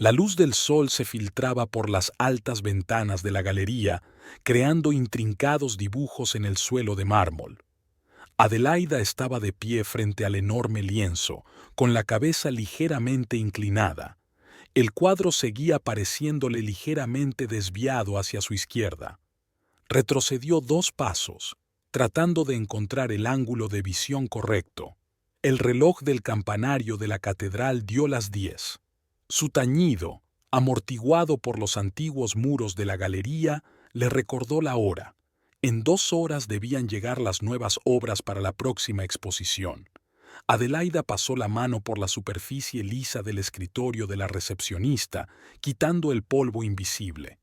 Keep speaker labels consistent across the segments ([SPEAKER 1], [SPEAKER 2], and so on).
[SPEAKER 1] La luz del sol se filtraba por las altas ventanas de la galería, creando intrincados dibujos en el suelo de mármol. Adelaida estaba de pie frente al enorme lienzo, con la cabeza ligeramente inclinada. El cuadro seguía pareciéndole ligeramente desviado hacia su izquierda. Retrocedió 2 pasos, tratando de encontrar el ángulo de visión correcto. El reloj del campanario de la catedral dio las 10. Su tañido, amortiguado por los antiguos muros de la galería, le recordó la hora. En 2 horas debían llegar las nuevas obras para la próxima exposición. Adelaida pasó la mano por la superficie lisa del escritorio de la recepcionista, quitando el polvo invisible.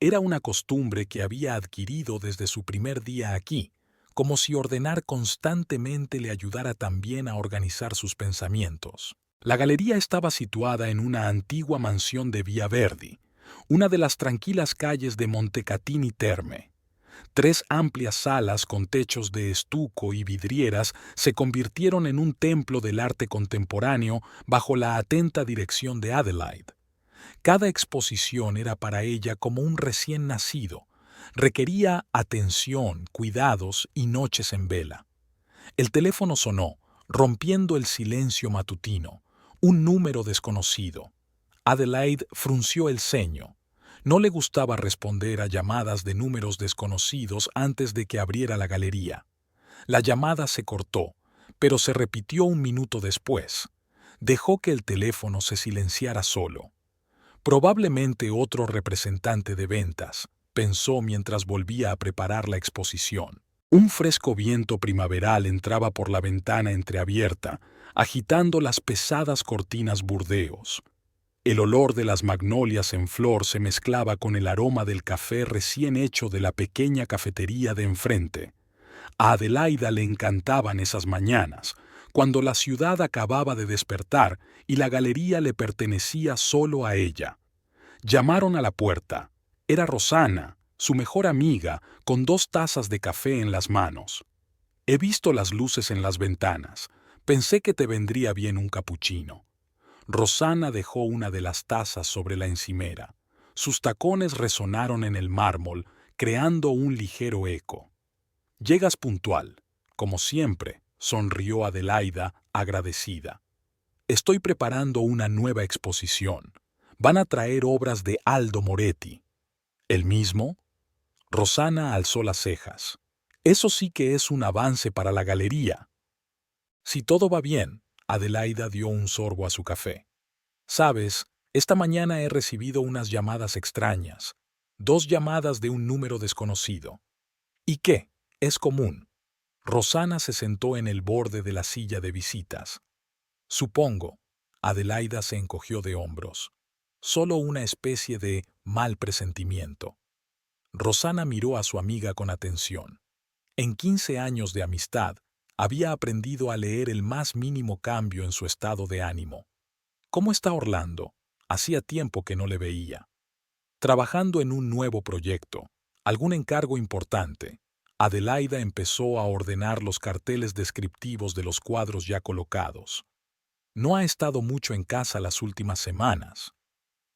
[SPEAKER 1] Era una costumbre que había adquirido desde su primer día aquí, como si ordenar constantemente le ayudara también a organizar sus pensamientos. La galería estaba situada en una antigua mansión de Via Verdi, una de las tranquilas calles de Montecatini Terme. 3 amplias salas con techos de estuco y vidrieras se convirtieron en un templo del arte contemporáneo bajo la atenta dirección de Adelaide. Cada exposición era para ella como un recién nacido. Requería atención, cuidados y noches en vela. El teléfono sonó, rompiendo el silencio matutino. Un número desconocido. Adelaide frunció el ceño. No le gustaba responder a llamadas de números desconocidos antes de que abriera la galería. La llamada se cortó, pero se repitió un minuto después. Dejó que el teléfono se silenciara solo. Probablemente otro representante de ventas, pensó mientras volvía a preparar la exposición. Un fresco viento primaveral entraba por la ventana entreabierta, agitando las pesadas cortinas burdeos. El olor de las magnolias en flor se mezclaba con el aroma del café recién hecho de la pequeña cafetería de enfrente. A Adelaida le encantaban esas mañanas, cuando la ciudad acababa de despertar y la galería le pertenecía solo a ella. Llamaron a la puerta. Era Rosana, su mejor amiga, con 2 tazas de café en las manos. He visto las luces en las ventanas. Pensé que te vendría bien un capuchino. Rosana dejó una de las tazas sobre la encimera. Sus tacones resonaron en el mármol, creando un ligero eco. Llegas puntual, como siempre, sonrió Adelaida, agradecida. Estoy preparando una nueva exposición. Van a traer obras de Aldo Moretti. ¿El mismo? Rosana alzó las cejas. Eso sí que es un avance para la galería. Si todo va bien, Adelaida dio un sorbo a su café. Sabes, esta mañana he recibido unas llamadas extrañas. 2 llamadas de un número desconocido. ¿Y qué? Es común. Rosana se sentó en el borde de la silla de visitas. Supongo. Adelaida se encogió de hombros. Solo una especie de mal presentimiento. Rosana miró a su amiga con atención. En 15 años de amistad, había aprendido a leer el más mínimo cambio en su estado de ánimo. ¿Cómo está Orlando? Hacía tiempo que no le veía. Trabajando en un nuevo proyecto, algún encargo importante, Adelaida empezó a ordenar los carteles descriptivos de los cuadros ya colocados. No ha estado mucho en casa las últimas semanas.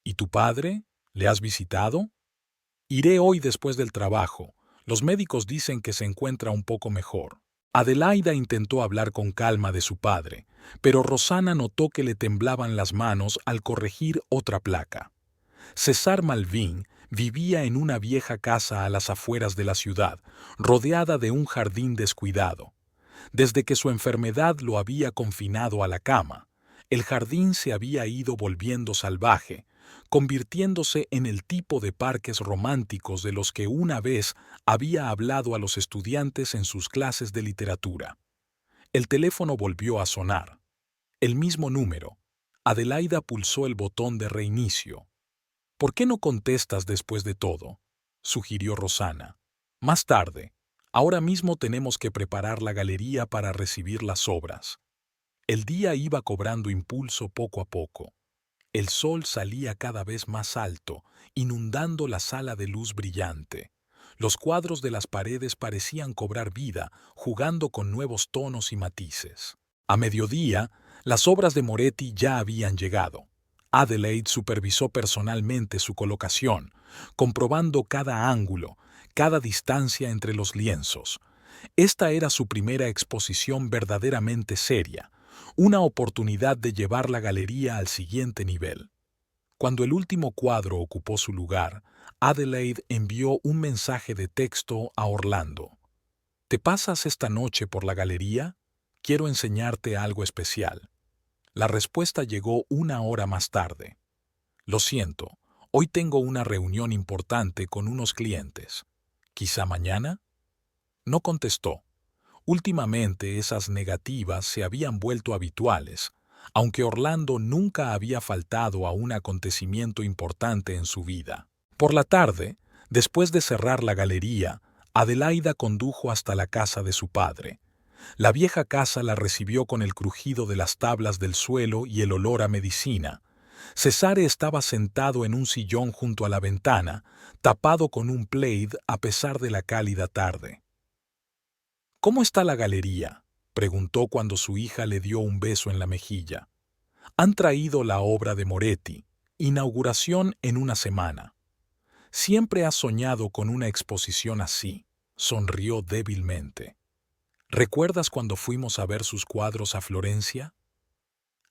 [SPEAKER 1] ¿Y tu padre? ¿Le has visitado? Iré hoy después del trabajo. Los médicos dicen que se encuentra un poco mejor. Adelaida intentó hablar con calma de su padre, pero Rosana notó que le temblaban las manos al corregir otra placa. César Malvin vivía en una vieja casa a las afueras de la ciudad, rodeada de un jardín descuidado. Desde que su enfermedad lo había confinado a la cama, el jardín se había ido volviendo salvaje, convirtiéndose en el tipo de parques románticos de los que una vez había hablado a los estudiantes en sus clases de literatura. El teléfono volvió a sonar. El mismo número. Adelaida pulsó el botón de reinicio. ¿Por qué no contestas después de todo?, sugirió Rosana. Más tarde. Ahora mismo tenemos que preparar la galería para recibir las obras. El día iba cobrando impulso poco a poco. El sol salía cada vez más alto, inundando la sala de luz brillante. Los cuadros de las paredes parecían cobrar vida, jugando con nuevos tonos y matices. A mediodía, las obras de Moretti ya habían llegado. Adelaide supervisó personalmente su colocación, comprobando cada ángulo, cada distancia entre los lienzos. Esta era su primera exposición verdaderamente seria, una oportunidad de llevar la galería al siguiente nivel. Cuando el último cuadro ocupó su lugar, Adelaide envió un mensaje de texto a Orlando. ¿Te pasas esta noche por la galería? Quiero enseñarte algo especial. La respuesta llegó una hora más tarde. Lo siento, hoy tengo una reunión importante con unos clientes. ¿Quizá mañana? No contestó. Últimamente esas negativas se habían vuelto habituales, aunque Orlando nunca había faltado a un acontecimiento importante en su vida. Por la tarde, después de cerrar la galería, Adelaida condujo hasta la casa de su padre. La vieja casa la recibió con el crujido de las tablas del suelo y el olor a medicina. Cesare estaba sentado en un sillón junto a la ventana, tapado con un plaid a pesar de la cálida tarde. «¿Cómo está la galería?», preguntó cuando su hija le dio un beso en la mejilla. «Han traído la obra de Moretti, inauguración en una semana». «Siempre has soñado con una exposición así», sonrió débilmente. «¿Recuerdas cuando fuimos a ver sus cuadros a Florencia?».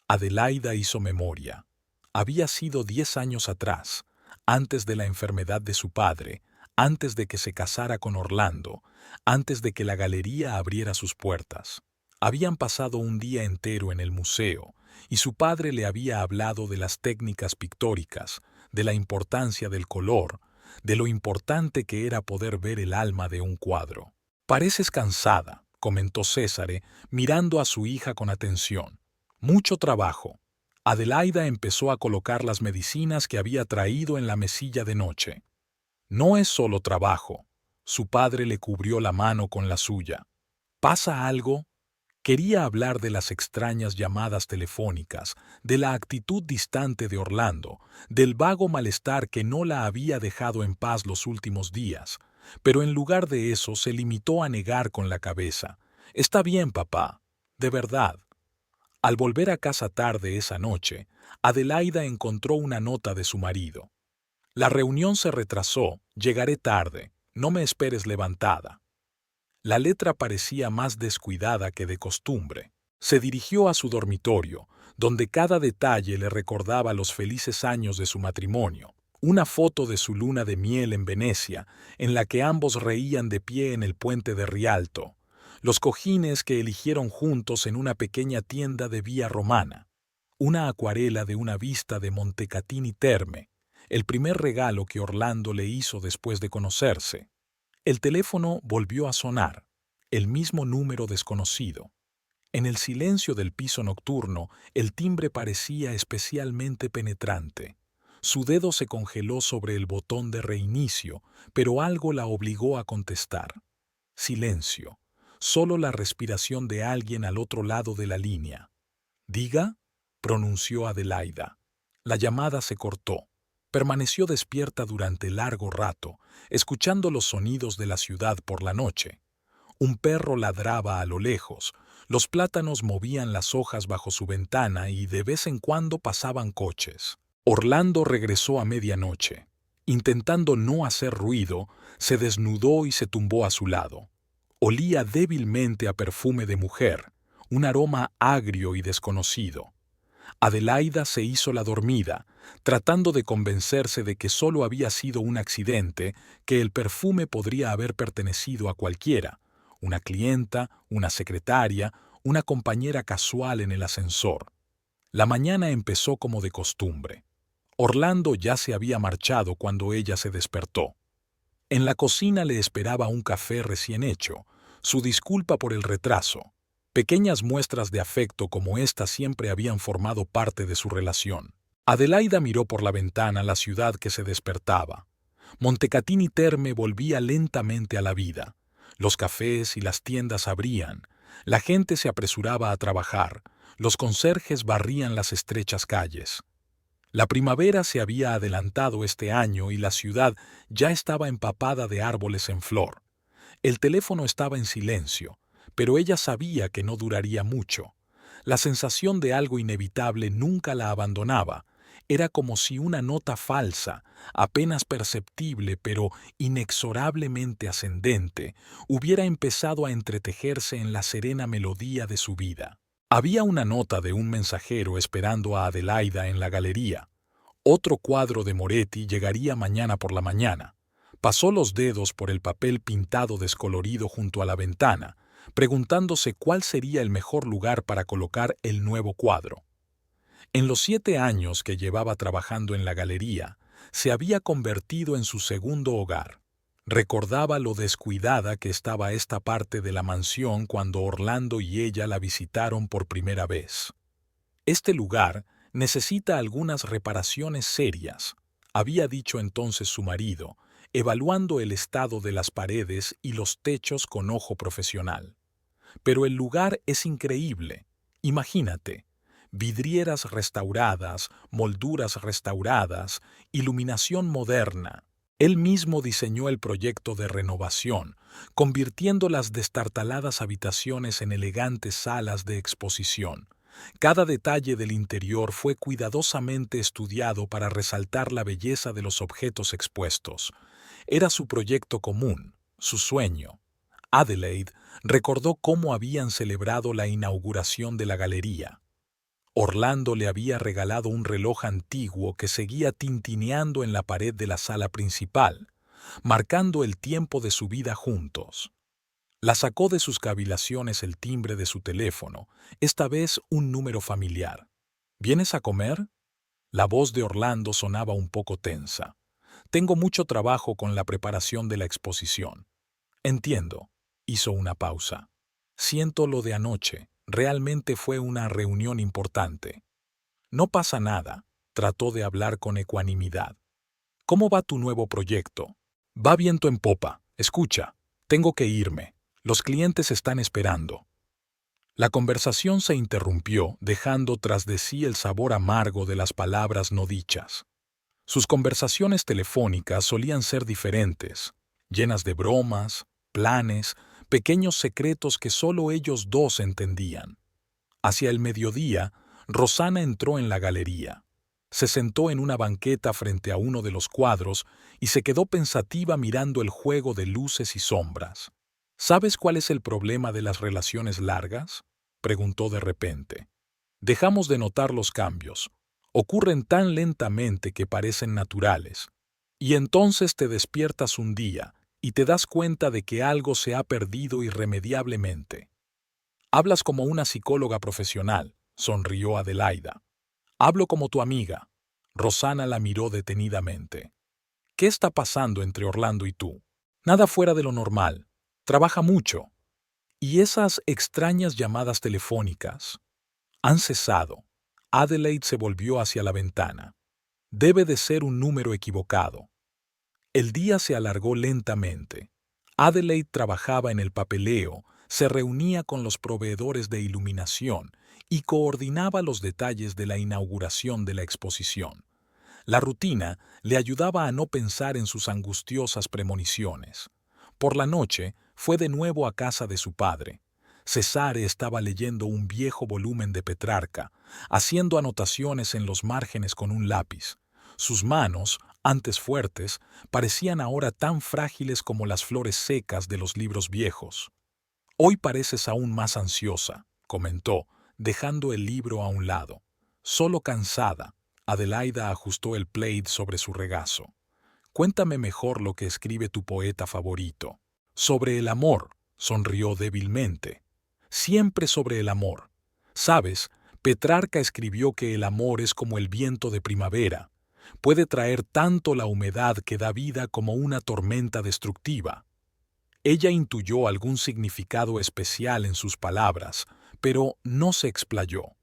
[SPEAKER 1] Adelaida hizo memoria. Había sido 10 años atrás, antes de la enfermedad de su padre, antes de que se casara con Orlando, antes de que la galería abriera sus puertas. Habían pasado un día entero en el museo, y su padre le había hablado de las técnicas pictóricas, de la importancia del color, de lo importante que era poder ver el alma de un cuadro. «Pareces cansada», comentó Cesare, mirando a su hija con atención. «Mucho trabajo». Adelaida empezó a colocar las medicinas que había traído en la mesilla de noche. «No es solo trabajo». Su padre le cubrió la mano con la suya. «¿Pasa algo?». Quería hablar de las extrañas llamadas telefónicas, de la actitud distante de Orlando, del vago malestar que no la había dejado en paz los últimos días, pero en lugar de eso se limitó a negar con la cabeza. «Está bien, papá. De verdad». Al volver a casa tarde esa noche, Adelaida encontró una nota de su marido. «La reunión se retrasó, llegaré tarde, no me esperes levantada». La letra parecía más descuidada que de costumbre. Se dirigió a su dormitorio, donde cada detalle le recordaba los felices años de su matrimonio. Una foto de su luna de miel en Venecia, en la que ambos reían de pie en el puente de Rialto. Los cojines que eligieron juntos en una pequeña tienda de Vía Romana. Una acuarela de una vista de Montecatini Terme, el primer regalo que Orlando le hizo después de conocerse. El teléfono volvió a sonar, el mismo número desconocido. En el silencio del piso nocturno, el timbre parecía especialmente penetrante. Su dedo se congeló sobre el botón de reinicio, pero algo la obligó a contestar. Silencio. Solo la respiración de alguien al otro lado de la línea. «Diga», pronunció Adelaida. La llamada se cortó. Permaneció despierta durante largo rato, escuchando los sonidos de la ciudad por la noche. Un perro ladraba a lo lejos, los plátanos movían las hojas bajo su ventana y de vez en cuando pasaban coches. Orlando regresó a medianoche. Intentando no hacer ruido, se desnudó y se tumbó a su lado. Olía débilmente a perfume de mujer, un aroma agrio y desconocido. Adelaida se hizo la dormida, tratando de convencerse de que solo había sido un accidente, que el perfume podría haber pertenecido a cualquiera, una clienta, una secretaria, una compañera casual en el ascensor. La mañana empezó como de costumbre. Orlando ya se había marchado cuando ella se despertó. En la cocina le esperaba un café recién hecho, su disculpa por el retraso. Pequeñas muestras de afecto como esta siempre habían formado parte de su relación. Adelaida miró por la ventana la ciudad que se despertaba. Montecatini Terme volvía lentamente a la vida. Los cafés y las tiendas abrían. La gente se apresuraba a trabajar. Los conserjes barrían las estrechas calles. La primavera se había adelantado este año y la ciudad ya estaba empapada de árboles en flor. El teléfono estaba en silencio, pero ella sabía que no duraría mucho. La sensación de algo inevitable nunca la abandonaba, Era como si una nota falsa, apenas perceptible pero inexorablemente ascendente, hubiera empezado a entretejerse en la serena melodía de su vida. Había una nota de un mensajero esperando a Adelaida en la galería. Otro cuadro de Moretti llegaría mañana por la mañana. Pasó los dedos por el papel pintado descolorido junto a la ventana, preguntándose cuál sería el mejor lugar para colocar el nuevo cuadro. En los 7 años que llevaba trabajando en la galería, se había convertido en su segundo hogar. Recordaba lo descuidada que estaba esta parte de la mansión cuando Orlando y ella la visitaron por primera vez. Este lugar necesita algunas reparaciones serias, había dicho entonces su marido, evaluando el estado de las paredes y los techos con ojo profesional. Pero el lugar es increíble. Imagínate, vidrieras restauradas, molduras restauradas, iluminación moderna. Él mismo diseñó el proyecto de renovación, convirtiendo las destartaladas habitaciones en elegantes salas de exposición. Cada detalle del interior fue cuidadosamente estudiado para resaltar la belleza de los objetos expuestos. Era su proyecto común, su sueño. Adelaide recordó cómo habían celebrado la inauguración de la galería. Orlando le había regalado un reloj antiguo que seguía tintineando en la pared de la sala principal, marcando el tiempo de su vida juntos. La sacó de sus cavilaciones el timbre de su teléfono, esta vez un número familiar. ¿Vienes a comer? La voz de Orlando sonaba un poco tensa. Tengo mucho trabajo con la preparación de la exposición. Entiendo. Hizo una pausa. Siento lo de anoche. Realmente fue una reunión importante. No pasa nada. Trató de hablar con ecuanimidad. ¿Cómo va tu nuevo proyecto? Va viento en popa. Escucha, tengo que irme. Los clientes están esperando. La conversación se interrumpió, dejando tras de sí el sabor amargo de las palabras no dichas. Sus conversaciones telefónicas solían ser diferentes, llenas de bromas, planes, pequeños secretos que solo ellos dos entendían. Hacia el mediodía, Rosana entró en la galería. Se sentó en una banqueta frente a uno de los cuadros y se quedó pensativa mirando el juego de luces y sombras. ¿Sabes cuál es el problema de las relaciones largas?, preguntó de repente. Dejamos de notar los cambios. Ocurren tan lentamente que parecen naturales. Y entonces te despiertas un día y te das cuenta de que algo se ha perdido irremediablemente. Hablas como una psicóloga profesional, sonrió Adelaida. Hablo como tu amiga. Rosana la miró detenidamente. ¿Qué está pasando entre Orlando y tú? Nada fuera de lo normal. Trabaja mucho. ¿Y esas extrañas llamadas telefónicas? Han cesado. Adelaide se volvió hacia la ventana. Debe de ser un número equivocado. El día se alargó lentamente. Adelaide trabajaba en el papeleo, se reunía con los proveedores de iluminación y coordinaba los detalles de la inauguración de la exposición. La rutina le ayudaba a no pensar en sus angustiosas premoniciones. Por la noche fue de nuevo a casa de su padre. Cesare estaba leyendo un viejo volumen de Petrarca, haciendo anotaciones en los márgenes con un lápiz. Sus manos, antes fuertes, parecían ahora tan frágiles como las flores secas de los libros viejos. Hoy pareces aún más ansiosa, comentó, dejando el libro a un lado. Solo cansada. Adelaida ajustó el plaid sobre su regazo. Cuéntame mejor lo que escribe tu poeta favorito. Sobre el amor, sonrió débilmente. Siempre sobre el amor. Sabes, Petrarca escribió que el amor es como el viento de primavera. Puede traer tanto la humedad que da vida como una tormenta destructiva. Ella intuyó algún significado especial en sus palabras, pero no se explayó.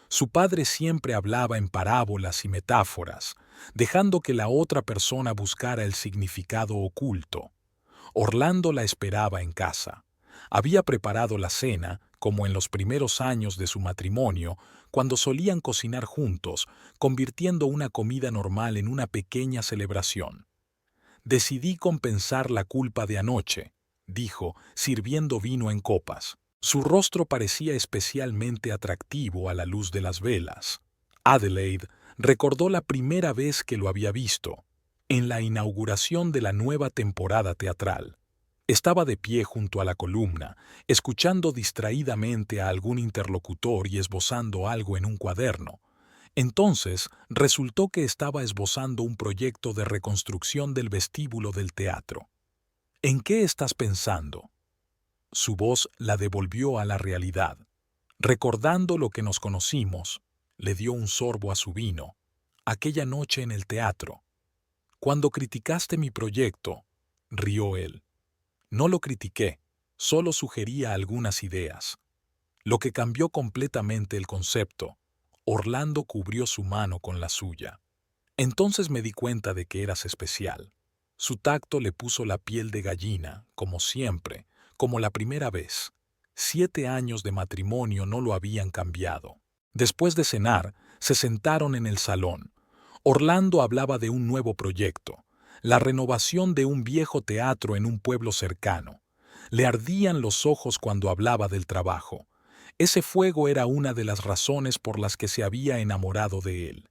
[SPEAKER 1] Su padre siempre hablaba en parábolas y metáforas, dejando que la otra persona buscara el significado oculto. Orlando la esperaba en casa. Había preparado la cena, como en los primeros años de su matrimonio, cuando solían cocinar juntos, convirtiendo una comida normal en una pequeña celebración. Decidí compensar la culpa de anoche, dijo, sirviendo vino en copas. Su rostro parecía especialmente atractivo a la luz de las velas. Adelaide Recordó la primera vez que lo había visto, en la inauguración de la nueva temporada teatral. Estaba de pie junto a la columna, escuchando distraídamente a algún interlocutor y esbozando algo en un cuaderno. Entonces resultó que estaba esbozando un proyecto de reconstrucción del vestíbulo del teatro. ¿En qué estás pensando? Su voz la devolvió a la realidad. Recordando lo que nos conocimos, le dio un sorbo a su vino, aquella noche en el teatro. Cuando criticaste mi proyecto, rió él. No lo critiqué, solo sugería algunas ideas. Lo que cambió completamente el concepto. Orlando cubrió su mano con la suya. Entonces me di cuenta de que eras especial. Su tacto le puso la piel de gallina, como siempre, como la primera vez. 7 años de matrimonio no lo habían cambiado. Después de cenar, se sentaron en el salón. Orlando hablaba de un nuevo proyecto, la renovación de un viejo teatro en un pueblo cercano. Le ardían los ojos cuando hablaba del trabajo. Ese fuego era una de las razones por las que se había enamorado de él.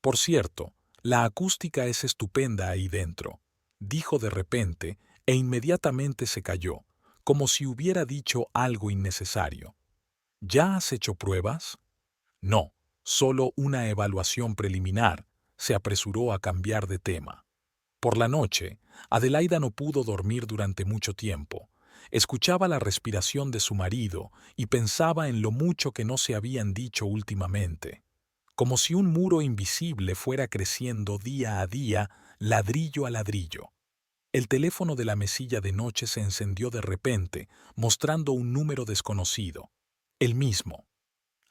[SPEAKER 1] Por cierto, la acústica es estupenda ahí dentro, dijo de repente, e inmediatamente se calló, como si hubiera dicho algo innecesario. ¿Ya has hecho pruebas? No, solo una evaluación preliminar, se apresuró a cambiar de tema. Por la noche, Adelaida no pudo dormir durante mucho tiempo. Escuchaba la respiración de su marido y pensaba en lo mucho que no se habían dicho últimamente. Como si un muro invisible fuera creciendo día a día, ladrillo a ladrillo. El teléfono de la mesilla de noche se encendió de repente, mostrando un número desconocido. El mismo.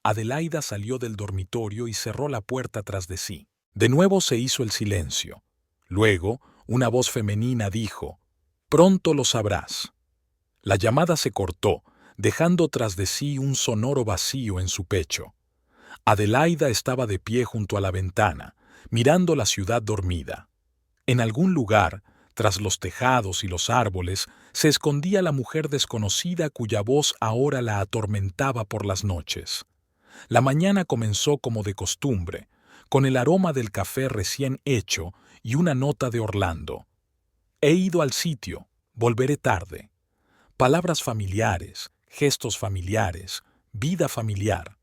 [SPEAKER 1] Adelaida salió del dormitorio y cerró la puerta tras de sí. De nuevo se hizo el silencio. Luego, una voz femenina dijo, «Pronto lo sabrás». La llamada se cortó, dejando tras de sí un sonoro vacío en su pecho. Adelaida estaba de pie junto a la ventana, mirando la ciudad dormida. En algún lugar, tras los tejados y los árboles, se escondía la mujer desconocida cuya voz ahora la atormentaba por las noches. La mañana comenzó como de costumbre, con el aroma del café recién hecho y una nota de Orlando. He ido al sitio, volveré tarde. Palabras familiares, gestos familiares, vida familiar.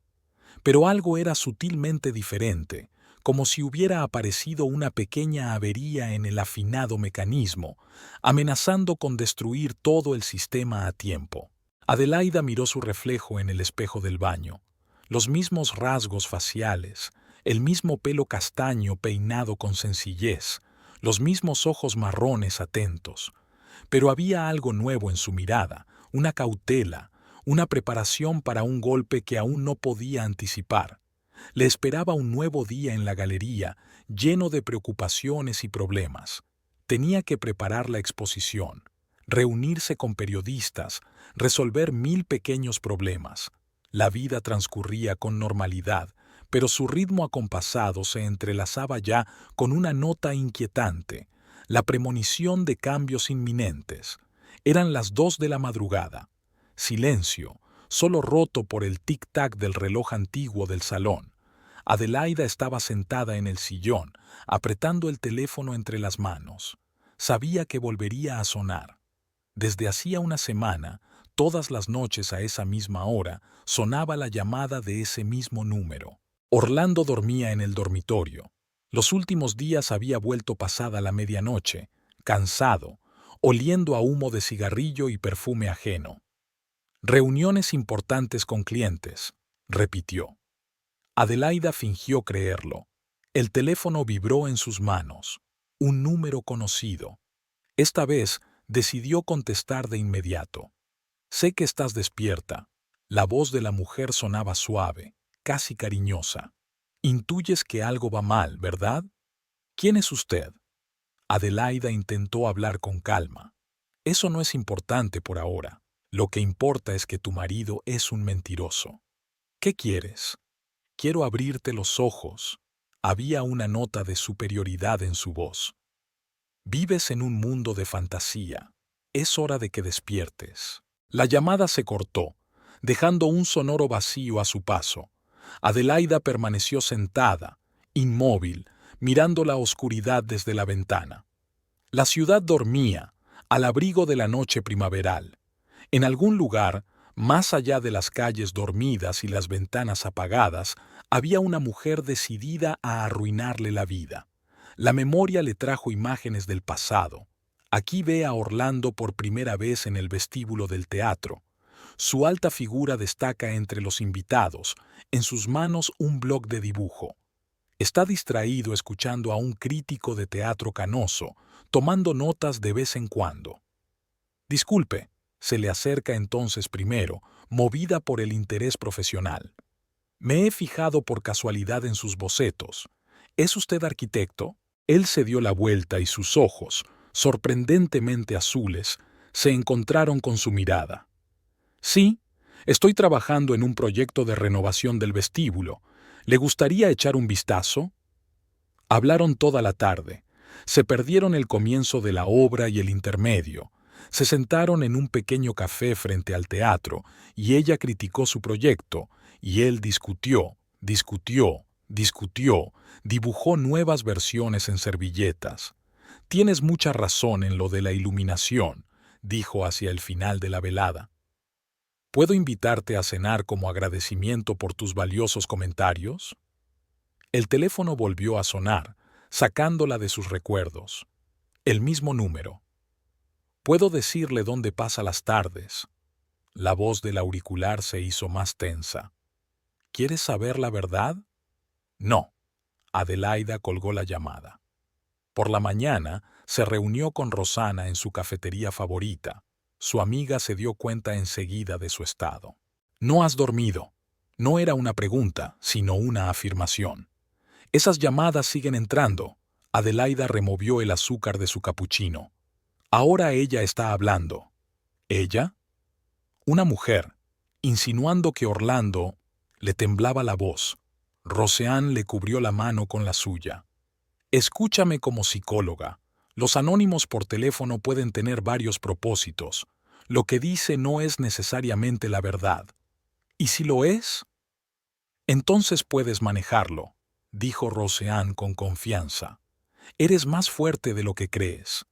[SPEAKER 1] Pero algo era sutilmente diferente, como si hubiera aparecido una pequeña avería en el afinado mecanismo, amenazando con destruir todo el sistema a tiempo. Adelaida miró su reflejo en el espejo del baño. Los mismos rasgos faciales, el mismo pelo castaño peinado con sencillez, los mismos ojos marrones atentos. Pero había algo nuevo en su mirada, una cautela, una preparación para un golpe que aún no podía anticipar. Le esperaba un nuevo día en la galería, lleno de preocupaciones y problemas. Tenía que preparar la exposición, reunirse con periodistas, resolver 1000 pequeños problemas. La vida transcurría con normalidad, pero su ritmo acompasado se entrelazaba ya con una nota inquietante, la premonición de cambios inminentes. Eran las 2 de la madrugada. Silencio, solo roto por el tic-tac del reloj antiguo del salón. Adelaida estaba sentada en el sillón, apretando el teléfono entre las manos. Sabía que volvería a sonar. Desde hacía una semana, todas las noches a esa misma hora, sonaba la llamada de ese mismo número. Orlando dormía en el dormitorio. Los últimos días había vuelto pasada la medianoche, cansado, oliendo a humo de cigarrillo y perfume ajeno. Reuniones importantes con clientes, repitió. Adelaida fingió creerlo. El teléfono vibró en sus manos. Un número conocido. Esta vez decidió contestar de inmediato. Sé que estás despierta. La voz de la mujer sonaba suave, casi cariñosa. Intuyes que algo va mal, ¿verdad? ¿Quién es usted? Adelaida intentó hablar con calma. Eso no es importante por ahora. Lo que importa es que tu marido es un mentiroso. ¿Qué quieres? Quiero abrirte los ojos. Había una nota de superioridad en su voz. Vives en un mundo de fantasía. Es hora de que despiertes. La llamada se cortó, dejando un sonoro vacío a su paso. Adelaida permaneció sentada, inmóvil, mirando la oscuridad desde la ventana. La ciudad dormía, al abrigo de la noche primaveral. En algún lugar, más allá de las calles dormidas y las ventanas apagadas, había una mujer decidida a arruinarle la vida. La memoria le trajo imágenes del pasado. Aquí ve a Orlando por primera vez en el vestíbulo del teatro. Su alta figura destaca entre los invitados, en sus manos un bloc de dibujo. Está distraído escuchando a un crítico de teatro canoso, tomando notas de vez en cuando. Disculpe, se le acerca entonces primero, movida por el interés profesional. Me he fijado por casualidad en sus bocetos. ¿Es usted arquitecto? Él se dio la vuelta y sus ojos, sorprendentemente azules, se encontraron con su mirada. Sí, estoy trabajando en un proyecto de renovación del vestíbulo. ¿Le gustaría echar un vistazo? Hablaron toda la tarde. Se perdieron el comienzo de la obra y el intermedio. Se sentaron en un pequeño café frente al teatro, y ella criticó su proyecto, y él discutió, dibujó nuevas versiones en servilletas. Tienes mucha razón en lo de la iluminación, dijo hacia el final de la velada. ¿Puedo invitarte a cenar como agradecimiento por tus valiosos comentarios? El teléfono volvió a sonar, sacándola de sus recuerdos. El mismo número. ¿Puedo decirle dónde pasa las tardes? La voz del auricular se hizo más tensa. ¿Quieres saber la verdad? No. Adelaida colgó la llamada. Por la mañana se reunió con Rosana en su cafetería favorita. Su amiga se dio cuenta enseguida de su estado. No has dormido. No era una pregunta, sino una afirmación. Esas llamadas siguen entrando. Adelaida removió el azúcar de su capuchino. Ahora ella está hablando. ¿Ella? Una mujer, insinuando que Orlando le temblaba la voz. Roseanne le cubrió la mano con la suya. Escúchame como psicóloga. Los anónimos por teléfono pueden tener varios propósitos. Lo que dice no es necesariamente la verdad. ¿Y si lo es? Entonces puedes manejarlo, dijo Roseanne con confianza. Eres más fuerte de lo que crees.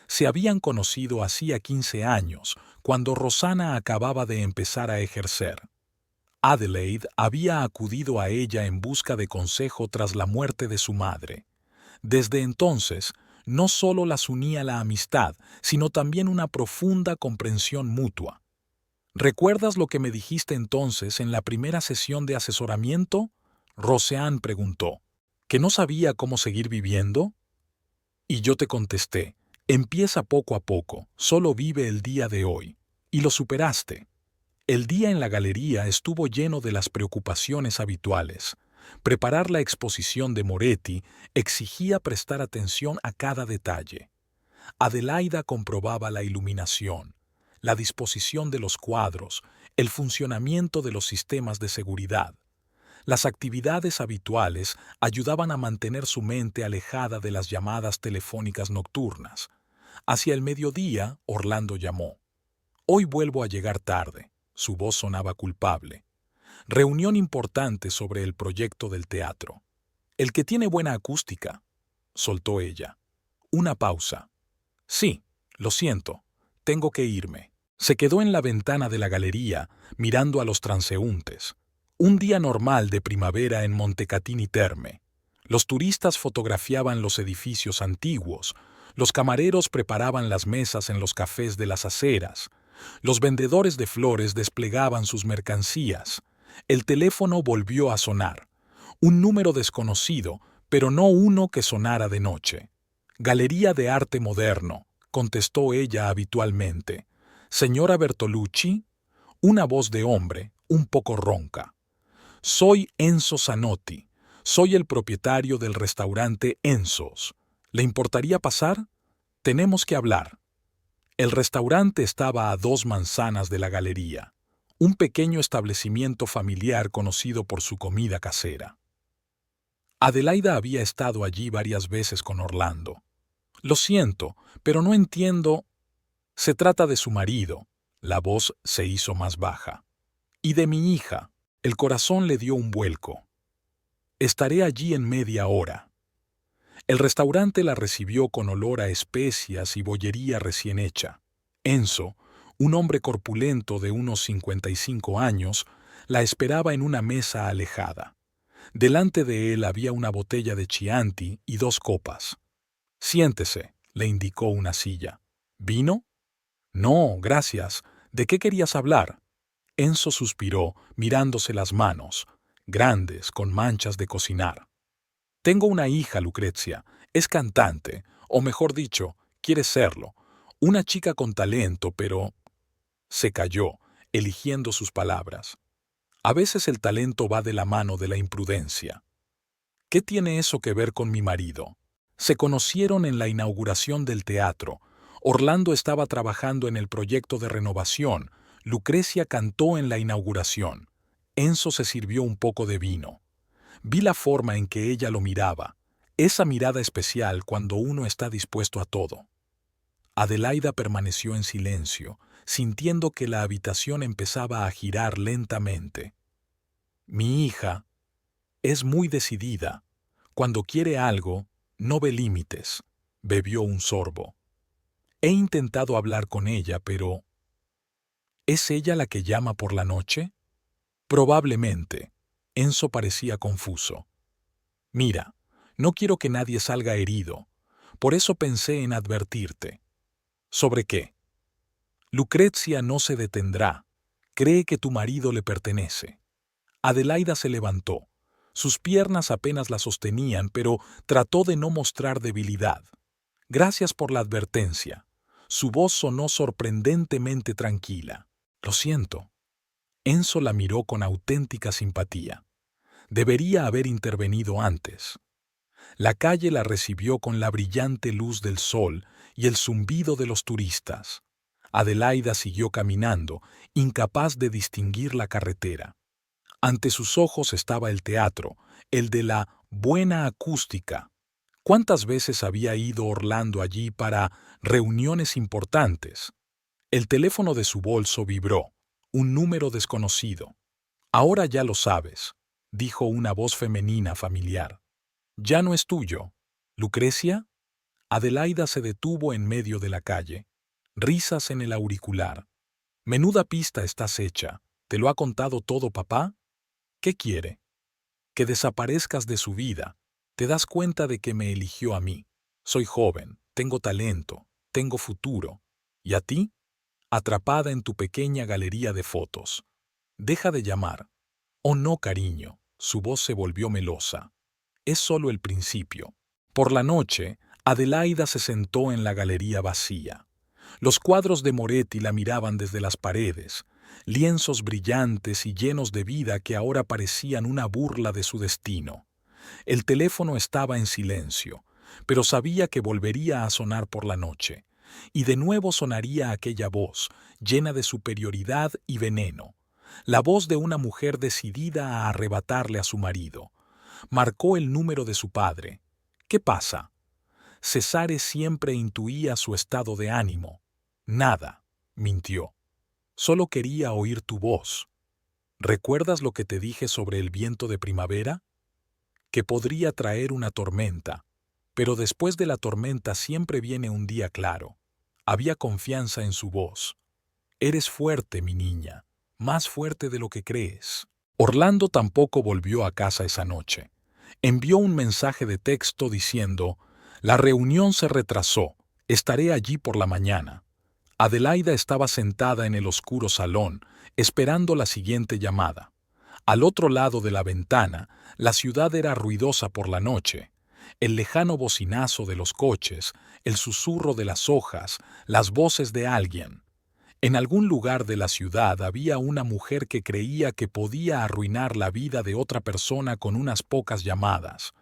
[SPEAKER 1] Se habían conocido hacía 15 años, cuando Rosana acababa de empezar a ejercer. Adelaide había acudido a ella en busca de consejo tras la muerte de su madre. Desde entonces, no solo las unía la amistad, sino también una profunda comprensión mutua. ¿Recuerdas lo que me dijiste entonces en la primera sesión de asesoramiento? Roseanne preguntó. ¿Que no sabía cómo seguir viviendo? Y yo te contesté, empieza poco a poco, solo vive el día de hoy. Y lo superaste. El día en la galería estuvo lleno de las preocupaciones habituales. Preparar la exposición de Moretti exigía prestar atención a cada detalle. Adelaida comprobaba la iluminación, la disposición de los cuadros, el funcionamiento de los sistemas de seguridad. Las actividades habituales ayudaban a mantener su mente alejada de las llamadas telefónicas nocturnas. Hacia el mediodía, Orlando llamó. Hoy vuelvo a llegar tarde. Su voz sonaba culpable. Reunión importante sobre el proyecto del teatro. El que tiene buena acústica, soltó ella. Una pausa. Sí, lo siento, tengo que irme. Se quedó en la ventana de la galería, mirando a los transeúntes. Un día normal de primavera en Montecatini Terme. Los turistas fotografiaban los edificios antiguos, los camareros preparaban las mesas en los cafés de las aceras, los vendedores de flores desplegaban sus mercancías. El teléfono volvió a sonar. Un número desconocido, pero no uno que sonara de noche. Galería de Arte Moderno, contestó ella habitualmente. Señora Bertolucci, una voz de hombre, un poco ronca. Soy Enzo Zanotti. Soy el propietario del restaurante Enzo's. ¿Le importaría pasar? Tenemos que hablar. El restaurante estaba a 2 manzanas de la galería, un pequeño establecimiento familiar conocido por su comida casera. Adelaida había estado allí varias veces con Orlando. Lo siento, pero no entiendo. Se trata de su marido. La voz se hizo más baja. Y de mi hija. El corazón le dio un vuelco. Estaré allí en media hora. El restaurante la recibió con olor a especias y bollería recién hecha. Enzo, un hombre corpulento de unos 55 años, la esperaba en una mesa alejada. Delante de él había una botella de Chianti y 2 copas. Siéntese, le indicó una silla. ¿Vino? No, gracias. ¿De qué querías hablar? Enzo suspiró, mirándose las manos, grandes, con manchas de cocinar. Tengo una hija, Lucrecia. Es cantante, o mejor dicho, quiere serlo. Una chica con talento, pero... Se calló, eligiendo sus palabras. A veces el talento va de la mano de la imprudencia. ¿Qué tiene eso que ver con mi marido? Se conocieron en la inauguración del teatro. Orlando estaba trabajando en el proyecto de renovación. Lucrecia cantó en la inauguración. Enzo se sirvió un poco de vino. Vi la forma en que ella lo miraba, esa mirada especial cuando uno está dispuesto a todo. Adelaida permaneció en silencio, sintiendo que la habitación empezaba a girar lentamente. Mi hija es muy decidida. Cuando quiere algo, no ve límites. Bebió un sorbo. He intentado hablar con ella, pero... ¿Es ella la que llama por la noche? Probablemente. Enzo parecía confuso. Mira, no quiero que nadie salga herido. Por eso pensé en advertirte. ¿Sobre qué? Lucrecia no se detendrá. Cree que tu marido le pertenece. Adelaida se levantó. Sus piernas apenas la sostenían, pero trató de no mostrar debilidad. Gracias por la advertencia. Su voz sonó sorprendentemente tranquila. Lo siento. Enzo la miró con auténtica simpatía. Debería haber intervenido antes. La calle la recibió con la brillante luz del sol y el zumbido de los turistas. Adelaida siguió caminando, incapaz de distinguir la carretera. Ante sus ojos estaba el teatro, el de la buena acústica. ¿Cuántas veces había ido Orlando allí para reuniones importantes? El teléfono de su bolso vibró, un número desconocido. Ahora ya lo sabes, dijo una voz femenina familiar. Ya no es tuyo. ¿Lucrecia? Adelaida se detuvo en medio de la calle. Risas en el auricular. Menuda pista estás hecha. ¿Te lo ha contado todo, papá? ¿Qué quiere? Que desaparezcas de su vida. Te das cuenta de que me eligió a mí. Soy joven, tengo talento, tengo futuro. ¿Y a ti? Atrapada en tu pequeña galería de fotos. Deja de llamar. Oh no, cariño. Su voz se volvió melosa. Es solo el principio. Por la noche, Adelaida se sentó en la galería vacía. Los cuadros de Moretti la miraban desde las paredes, lienzos brillantes y llenos de vida que ahora parecían una burla de su destino. El teléfono estaba en silencio, pero sabía que volvería a sonar por la noche, y de nuevo sonaría aquella voz, llena de superioridad y veneno, la voz de una mujer decidida a arrebatarle a su marido. Marcó el número de su padre. ¿Qué pasa? Cesare siempre intuía su estado de ánimo. Nada, mintió. Solo quería oír tu voz. ¿Recuerdas lo que te dije sobre el viento de primavera? Que podría traer una tormenta, pero después de la tormenta siempre viene un día claro. Había confianza en su voz. Eres fuerte, mi niña, más fuerte de lo que crees. Orlando tampoco volvió a casa esa noche. Envió un mensaje de texto diciendo: «La reunión se retrasó, estaré allí por la mañana». Adelaida estaba sentada en el oscuro salón, esperando la siguiente llamada. Al otro lado de la ventana, la ciudad era ruidosa por la noche. El lejano bocinazo de los coches, el susurro de las hojas, las voces de alguien. En algún lugar de la ciudad había una mujer que creía que podía arruinar la vida de otra persona con unas pocas llamadas.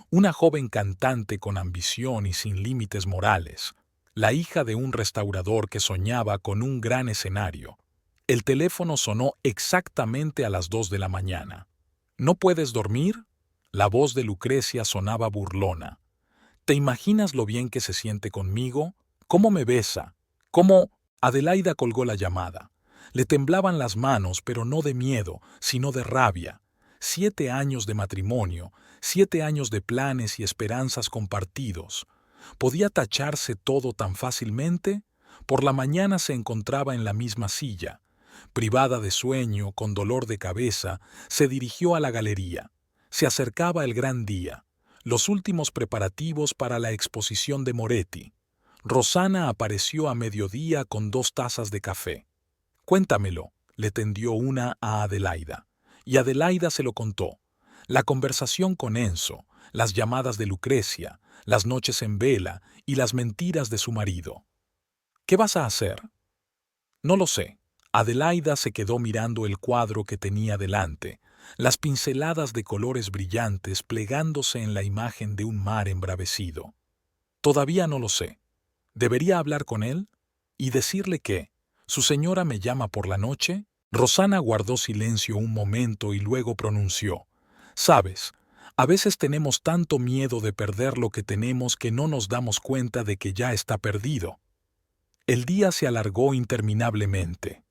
[SPEAKER 1] Una joven cantante con ambición y sin límites morales. La hija de un restaurador que soñaba con un gran escenario. El teléfono sonó exactamente a las 2 de la mañana. ¿No puedes dormir? La voz de Lucrecia sonaba burlona. ¿Te imaginas lo bien que se siente conmigo? ¿Cómo me besa? ¿Cómo...? Adelaida colgó la llamada. Le temblaban las manos, pero no de miedo, sino de rabia. 7 años de matrimonio, 7 años de planes y esperanzas compartidos. ¿Podía tacharse todo tan fácilmente? Por la mañana se encontraba en la misma silla. Privada de sueño, con dolor de cabeza, se dirigió a la galería. Se acercaba el gran día, los últimos preparativos para la exposición de Moretti. Rosana apareció a mediodía con 2 tazas de café. «Cuéntamelo», le tendió una a Adelaida. Y Adelaida se lo contó. La conversación con Enzo, las llamadas de Lucrecia, las noches en vela y las mentiras de su marido. «¿Qué vas a hacer?» «No lo sé». Adelaida se quedó mirando el cuadro que tenía delante, las pinceladas de colores brillantes plegándose en la imagen de un mar embravecido. «Todavía no lo sé. ¿Debería hablar con él? ¿Y decirle que su señora me llama por la noche?» Rosana guardó silencio un momento y luego pronunció: «Sabes, a veces tenemos tanto miedo de perder lo que tenemos que no nos damos cuenta de que ya está perdido». El día se alargó interminablemente.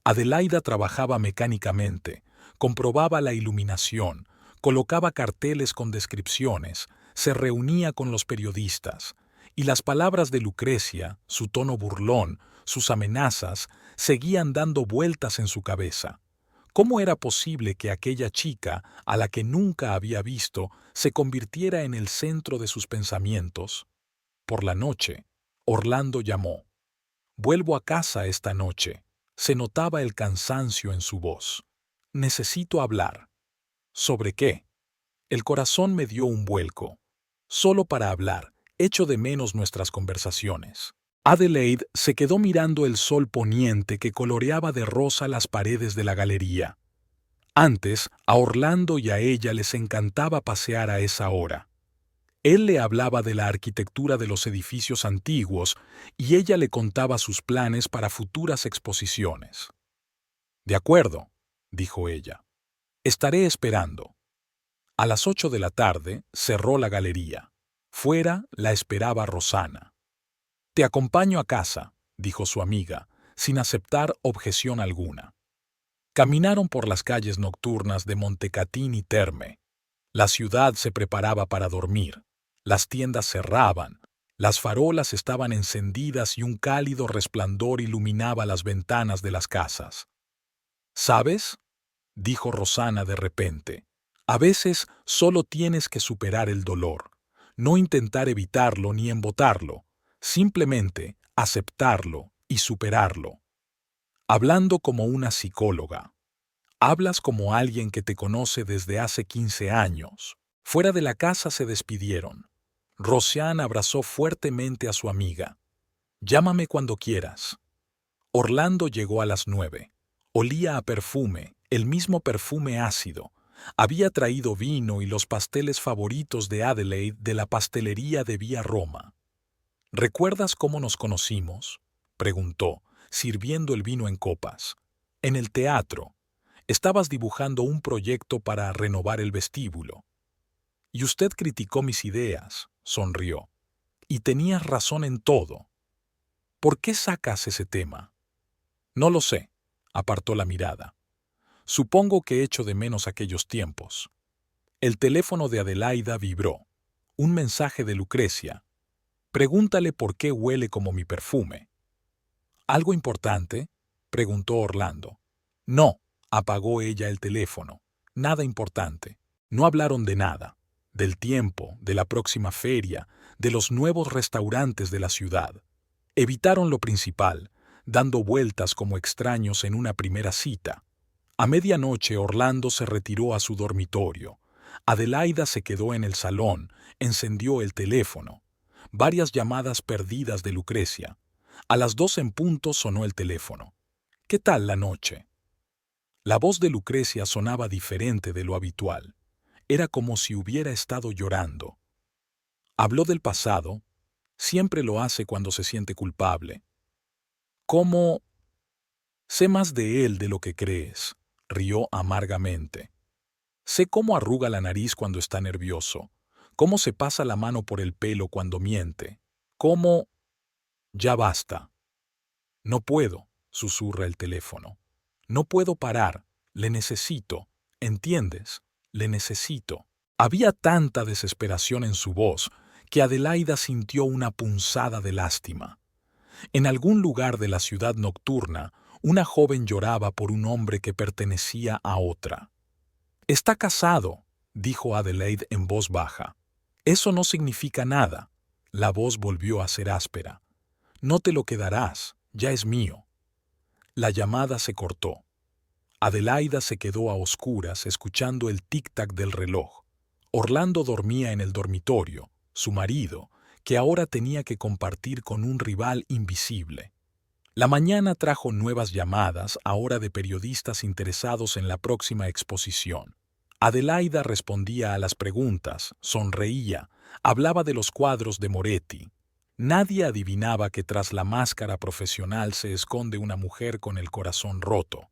[SPEAKER 1] Adelaida trabajaba mecánicamente, comprobaba la iluminación, colocaba carteles con descripciones, se reunía con los periodistas, y las palabras de Lucrecia, su tono burlón, sus amenazas, seguían dando vueltas en su cabeza. ¿Cómo era posible que aquella chica, a la que nunca había visto, se convirtiera en el centro de sus pensamientos? Por la noche, Orlando llamó. «Vuelvo a casa esta noche». Se notaba el cansancio en su voz. «Necesito hablar». «¿Sobre qué?» El corazón me dio un vuelco. «Solo para hablar. Echo de menos nuestras conversaciones». Adelaide se quedó mirando el sol poniente que coloreaba de rosa las paredes de la galería. Antes, a Orlando y a ella les encantaba pasear a esa hora. Él le hablaba de la arquitectura de los edificios antiguos y ella le contaba sus planes para futuras exposiciones. «De acuerdo», dijo ella. «Estaré esperando». A las 8 de la tarde cerró la galería. Fuera la esperaba Rosana. «Te acompaño a casa», dijo su amiga, sin aceptar objeción alguna. Caminaron por las calles nocturnas de Montecatini y Terme. La ciudad se preparaba para dormir. Las tiendas cerraban, las farolas estaban encendidas y un cálido resplandor iluminaba las ventanas de las casas. «¿Sabes?», dijo Rosana de repente, «a veces solo tienes que superar el dolor, no intentar evitarlo ni embotarlo, simplemente aceptarlo y superarlo». Hablando como una psicóloga. Hablas como alguien que te conoce desde hace 15 años. Fuera de la casa se despidieron. Rosiane abrazó fuertemente a su amiga. «Llámame cuando quieras». Orlando llegó a las 9. Olía a perfume, el mismo perfume ácido. Había traído vino y los pasteles favoritos de Adelaide de la pastelería de Vía Roma. «¿Recuerdas cómo nos conocimos?», preguntó, sirviendo el vino en copas. «En el teatro. Estabas dibujando un proyecto para renovar el vestíbulo. Y usted criticó mis ideas», sonrió. «Y tenías razón en todo. ¿Por qué sacas ese tema?» «No lo sé», apartó la mirada. «Supongo que echo de menos aquellos tiempos». El teléfono de Adelaida vibró. Un mensaje de Lucrecia. «Pregúntale por qué huele como mi perfume». «¿Algo importante?», preguntó Orlando. «No», apagó ella el teléfono. «Nada importante». No hablaron de nada. Del tiempo, de la próxima feria, de los nuevos restaurantes de la ciudad. Evitaron lo principal, dando vueltas como extraños en una primera cita. A medianoche Orlando se retiró a su dormitorio. Adelaida se quedó en el salón, encendió el teléfono. Varias llamadas perdidas de Lucrecia. A las 2 en punto sonó el teléfono. «¿Qué tal la noche?». La voz de Lucrecia sonaba diferente de lo habitual. Era como si hubiera estado llorando. Habló del pasado. Siempre lo hace cuando se siente culpable. «¿Cómo?» «Sé más de él de lo que crees», rió amargamente. «Sé cómo arruga la nariz cuando está nervioso, cómo se pasa la mano por el pelo cuando miente, cómo...». «Ya basta». «No puedo», susurra el teléfono. «No puedo parar, le necesito, ¿entiendes?». Le necesito. Había tanta desesperación en su voz que Adelaida sintió una punzada de lástima. En algún lugar de la ciudad nocturna, una joven lloraba por un hombre que pertenecía a otra. «Está casado», dijo Adelaide en voz baja. «Eso no significa nada». La voz volvió a ser áspera. «No te lo quedarás, ya es mío». La llamada se cortó. Adelaida se quedó a oscuras escuchando el tic-tac del reloj. Orlando dormía en el dormitorio, su marido, que ahora tenía que compartir con un rival invisible. La mañana trajo nuevas llamadas, ahora de periodistas interesados en la próxima exposición. Adelaida respondía a las preguntas, sonreía, hablaba de los cuadros de Moretti. Nadie adivinaba que tras la máscara profesional se esconde una mujer con el corazón roto.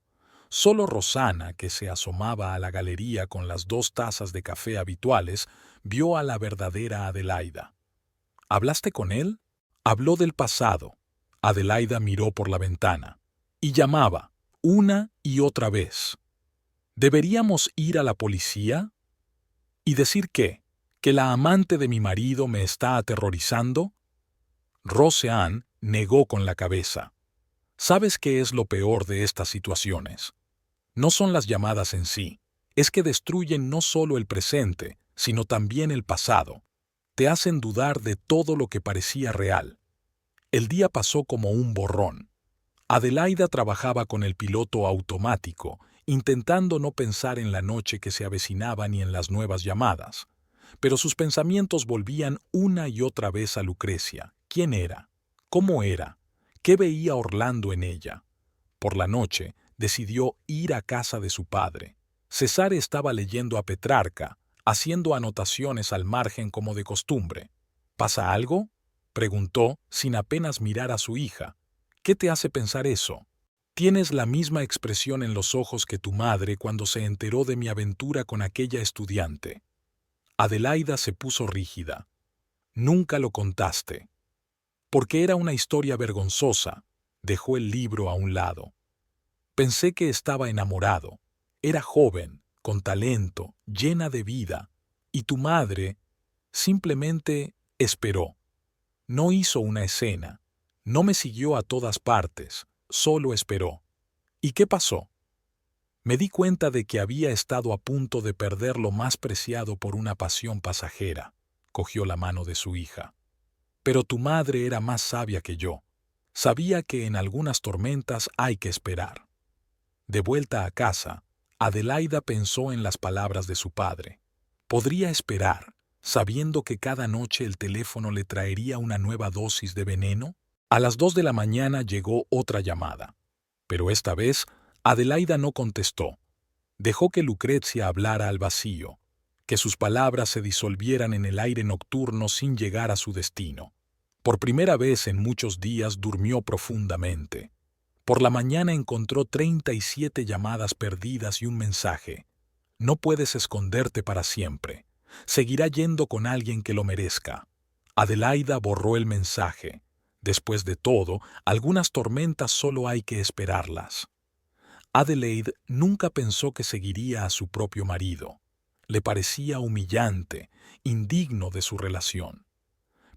[SPEAKER 1] Solo Rosana, que se asomaba a la galería con las 2 tazas de café habituales, vio a la verdadera Adelaida. ¿Hablaste con él? Habló del pasado. Adelaida miró por la ventana. Y llamaba, una y otra vez. ¿Deberíamos ir a la policía? ¿Y decir qué? ¿Que la amante de mi marido me está aterrorizando? Roseanne negó con la cabeza. ¿Sabes qué es lo peor de estas situaciones? No son las llamadas en sí, es que destruyen no solo el presente, sino también el pasado. Te hacen dudar de todo lo que parecía real. El día pasó como un borrón. Adelaida trabajaba con el piloto automático, intentando no pensar en la noche que se avecinaba ni en las nuevas llamadas. Pero sus pensamientos volvían una y otra vez a Lucrecia. ¿Quién era? ¿Cómo era? ¿Qué veía Orlando en ella? Por la noche, decidió ir a casa de su padre. Cesare estaba leyendo a Petrarca, haciendo anotaciones al margen como de costumbre. ¿Pasa algo?, preguntó, sin apenas mirar a su hija. ¿Qué te hace pensar eso? Tienes la misma expresión en los ojos que tu madre cuando se enteró de mi aventura con aquella estudiante. Adelaida se puso rígida. Nunca lo contaste. Porque era una historia vergonzosa. Dejó el libro a un lado. Pensé que estaba enamorado. Era joven, con talento, llena de vida. Y tu madre simplemente esperó. No hizo una escena. No me siguió a todas partes. Solo esperó. ¿Y qué pasó? Me di cuenta de que había estado a punto de perder lo más preciado por una pasión pasajera. Cogió la mano de su hija. Pero tu madre era más sabia que yo. Sabía que en algunas tormentas hay que esperar. De vuelta a casa, Adelaida pensó en las palabras de su padre. Podría esperar, sabiendo que cada noche el teléfono le traería una nueva dosis de veneno. A las 2 de la mañana llegó otra llamada. Pero esta vez, Adelaida no contestó. Dejó que Lucrecia hablara al vacío, que sus palabras se disolvieran en el aire nocturno sin llegar a su destino. Por primera vez en muchos días durmió profundamente. Por la mañana encontró 37 llamadas perdidas y un mensaje. No puedes esconderte para siempre. Seguirá yendo con alguien que lo merezca. Adelaida borró el mensaje. Después de todo, algunas tormentas solo hay que esperarlas. Adelaide nunca pensó que seguiría a su propio marido. Le parecía humillante, indigno de su relación.